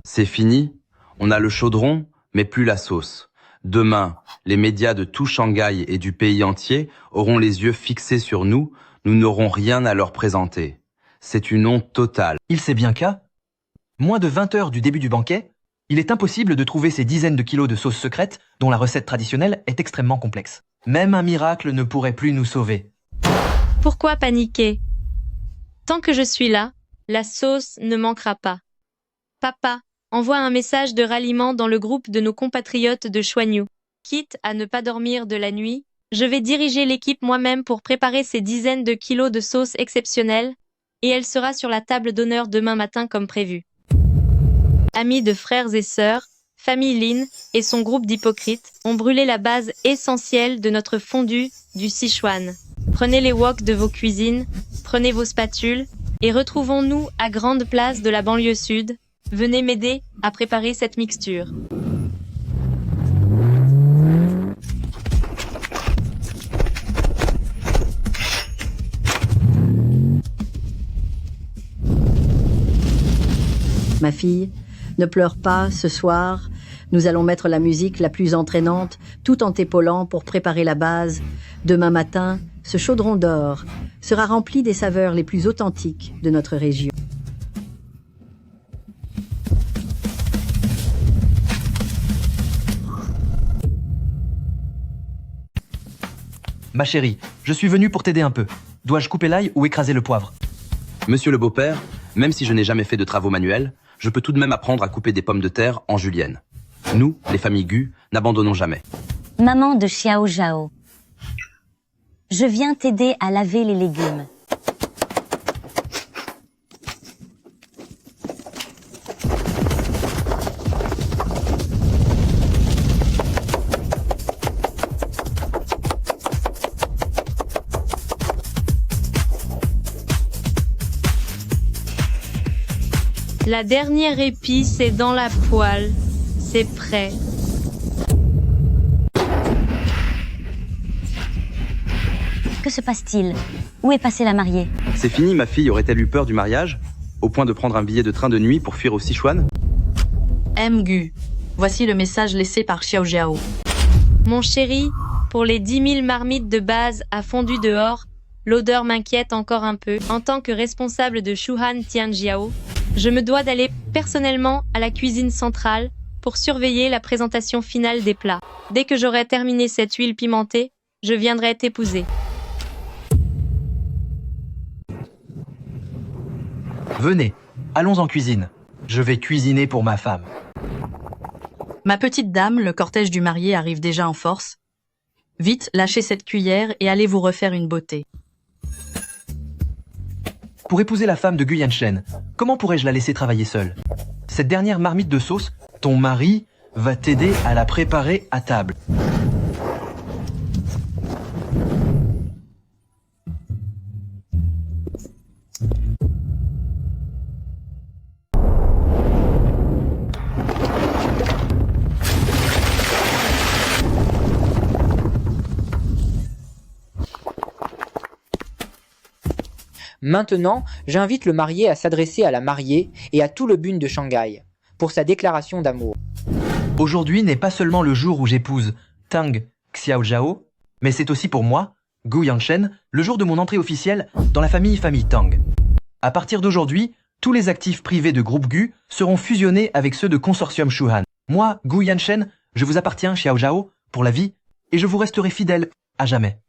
C'est fini. On a le chaudron, mais plus la sauce. Demain, les médias de tout Shanghai et du pays entier auront les yeux fixés sur nous. Nous n'aurons rien à leur présenter. C'est une honte totale. Il sait bien qu'à moins de 20 heures du début du banquet, Il est impossible de trouver ces dizaines de kilos de sauce secrète dont la recette traditionnelle est extrêmement complexe. Même un miracle ne pourrait plus nous sauver. Pourquoi paniquer? Tant que je suis là, la sauce ne manquera pas. Papa, envoie un message de ralliement dans le groupe de nos compatriotes de Chouagnou. Quitte à ne pas dormir de la nuit, je vais diriger l'équipe moi-même pour préparer ces dizaines de kilos de sauce exceptionnelle, et elle sera sur la table d'honneur demain matin comme prévu. Amis de frères et sœurs, famille Lin et son groupe d'hypocrites ont brûlé la base essentielle de notre fondue du Sichuan. Prenez les woks de vos cuisines, prenez vos spatules, et retrouvons-nous à Grande Place de la banlieue sud. Venez m'aider à préparer cette mixture. Ma fille, ne pleure pas, ce soir, nous allons mettre la musique la plus entraînante, tout en t'épaulant pour préparer la base. Demain matin, ce chaudron d'or sera rempli des saveurs les plus authentiques de notre région. Ma chérie, je suis venu pour t'aider un peu. Dois-je couper l'ail ou écraser le poivre? Monsieur le beau-père, même si je n'ai jamais fait de travaux manuels, je peux tout de même apprendre à couper des pommes de terre en julienne. Nous, les familles Gu, n'abandonnons jamais. Maman de Xiao Zhao. Je viens t'aider à laver les légumes. La dernière épice est dans la poêle. C'est prêt. Que se passe-t-il? Où est passée la mariée? C'est fini, ma fille aurait-elle eu peur du mariage, au point de prendre un billet de train de nuit pour fuir au Sichuan? Gu, voici le message laissé par Xiao Jiao. Mon chéri, pour les 10 000 marmites de base à fondu dehors, l'odeur m'inquiète encore un peu. En tant que responsable de Shuhan Tianjiao, je me dois d'aller personnellement à la cuisine centrale pour surveiller la présentation finale des plats. Dès que j'aurai terminé cette huile pimentée, je viendrai t'épouser. Venez, allons en cuisine. Je vais cuisiner pour ma femme. Ma petite dame, le cortège du marié arrive déjà en force. Vite, lâchez cette cuillère et allez vous refaire une beauté. Pour épouser la femme de Gu Yanshen, comment pourrais-je la laisser travailler seule? Cette dernière marmite de sauce, ton mari va t'aider à la préparer à table. Maintenant, j'invite le marié à s'adresser à la mariée et à tout le bun de Shanghai pour sa déclaration d'amour. Aujourd'hui n'est pas seulement le jour où j'épouse Tang Xiaozhao, mais c'est aussi pour moi, Gu Yanshen, le jour de mon entrée officielle dans la famille Tang. À partir d'aujourd'hui, tous les actifs privés de groupe Gu seront fusionnés avec ceux de Consortium Shuhan. Moi, Gu Yanshen, je vous appartiens, Xiaozhao, pour la vie, et je vous resterai fidèle à jamais.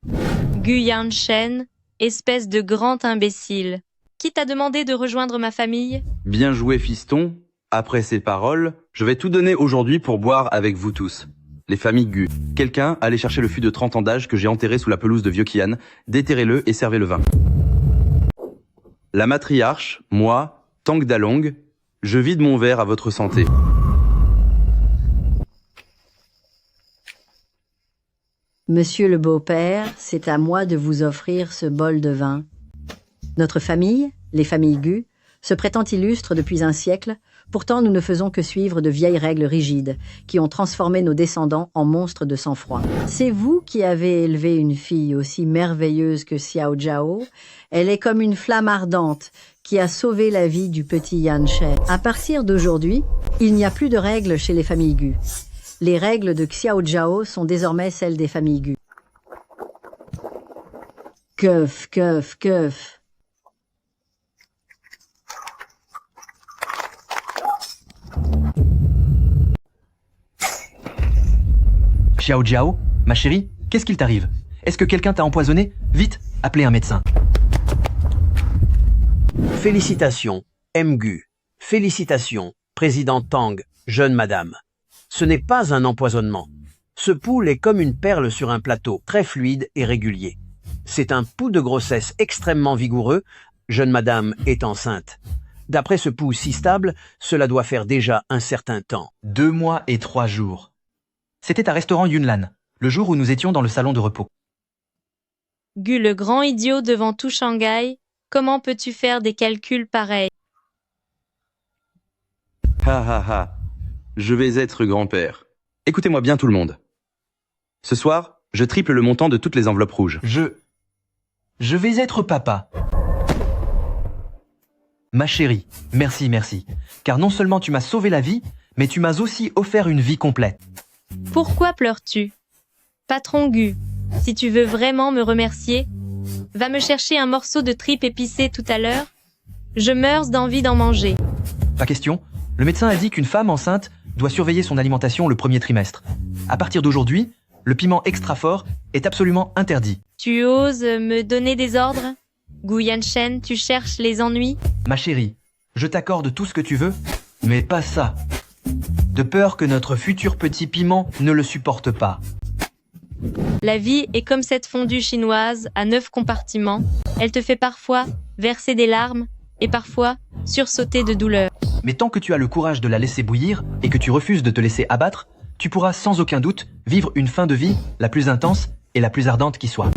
Gu Yanshen, espèce de grand imbécile. Qui t'a demandé de rejoindre ma famille? Bien joué, fiston. Après ces paroles, je vais tout donner aujourd'hui pour boire avec vous tous. Les familles Gu. Quelqu'un, allez chercher le fût de 30 ans d'âge que j'ai enterré sous la pelouse de Vieux Kian, déterrez-le et servez le vin. La matriarche, moi, Tang Dalong, je vide mon verre à votre santé. Monsieur le beau-père, c'est à moi de vous offrir ce bol de vin. Notre famille, les familles Gu, se prétend illustre depuis un siècle, pourtant nous ne faisons que suivre de vieilles règles rigides qui ont transformé nos descendants en monstres de sang-froid. C'est vous qui avez élevé une fille aussi merveilleuse que Xiao Zhao. Elle est comme une flamme ardente qui a sauvé la vie du petit Yanshen. À partir d'aujourd'hui, il n'y a plus de règles chez les familles Gu. Les règles de Xiao Zhao sont désormais celles des familles Gu. Keuf, keuf, keuf. Xiao Jiao, ma chérie, qu'est-ce qu'il t'arrive? Est-ce que quelqu'un t'a empoisonné? Vite, appelez un médecin. Félicitations, Mgu. Félicitations, président Tang, jeune madame. Ce n'est pas un empoisonnement. Ce pouls est comme une perle sur un plateau, très fluide et régulier. C'est un pouls de grossesse extrêmement vigoureux, jeune madame est enceinte. D'après ce pouls si stable, cela doit faire déjà un certain temps. 2 mois et 3 jours. C'était à restaurant Yunlan, le jour où nous étions dans le salon de repos. Gu le grand idiot devant tout Shanghai, comment peux-tu faire des calculs pareils? Ha ha ha. Je vais être grand-père. Écoutez-moi bien tout le monde. Ce soir, je triple le montant de toutes les enveloppes rouges. Je vais être papa. Ma chérie, merci, merci. Car non seulement tu m'as sauvé la vie, mais tu m'as aussi offert une vie complète. Pourquoi pleures-tu? Patron Gu, si tu veux vraiment me remercier, va me chercher un morceau de tripe épicée tout à l'heure. Je meurs d'envie d'en manger. Pas question. Le médecin a dit qu'une femme enceinte doit surveiller son alimentation le premier trimestre. À partir d'aujourd'hui, le piment extra fort est absolument interdit. Tu oses me donner des ordres? Gu Yanshen, tu cherches les ennuis? Ma chérie, je t'accorde tout ce que tu veux, mais pas ça. De peur que notre futur petit piment ne le supporte pas. La vie est comme cette fondue chinoise à 9 compartiments. Elle te fait parfois verser des larmes et parfois sursauter de douleur. Mais tant que tu as le courage de la laisser bouillir et que tu refuses de te laisser abattre, tu pourras sans aucun doute vivre une fin de vie la plus intense et la plus ardente qui soit.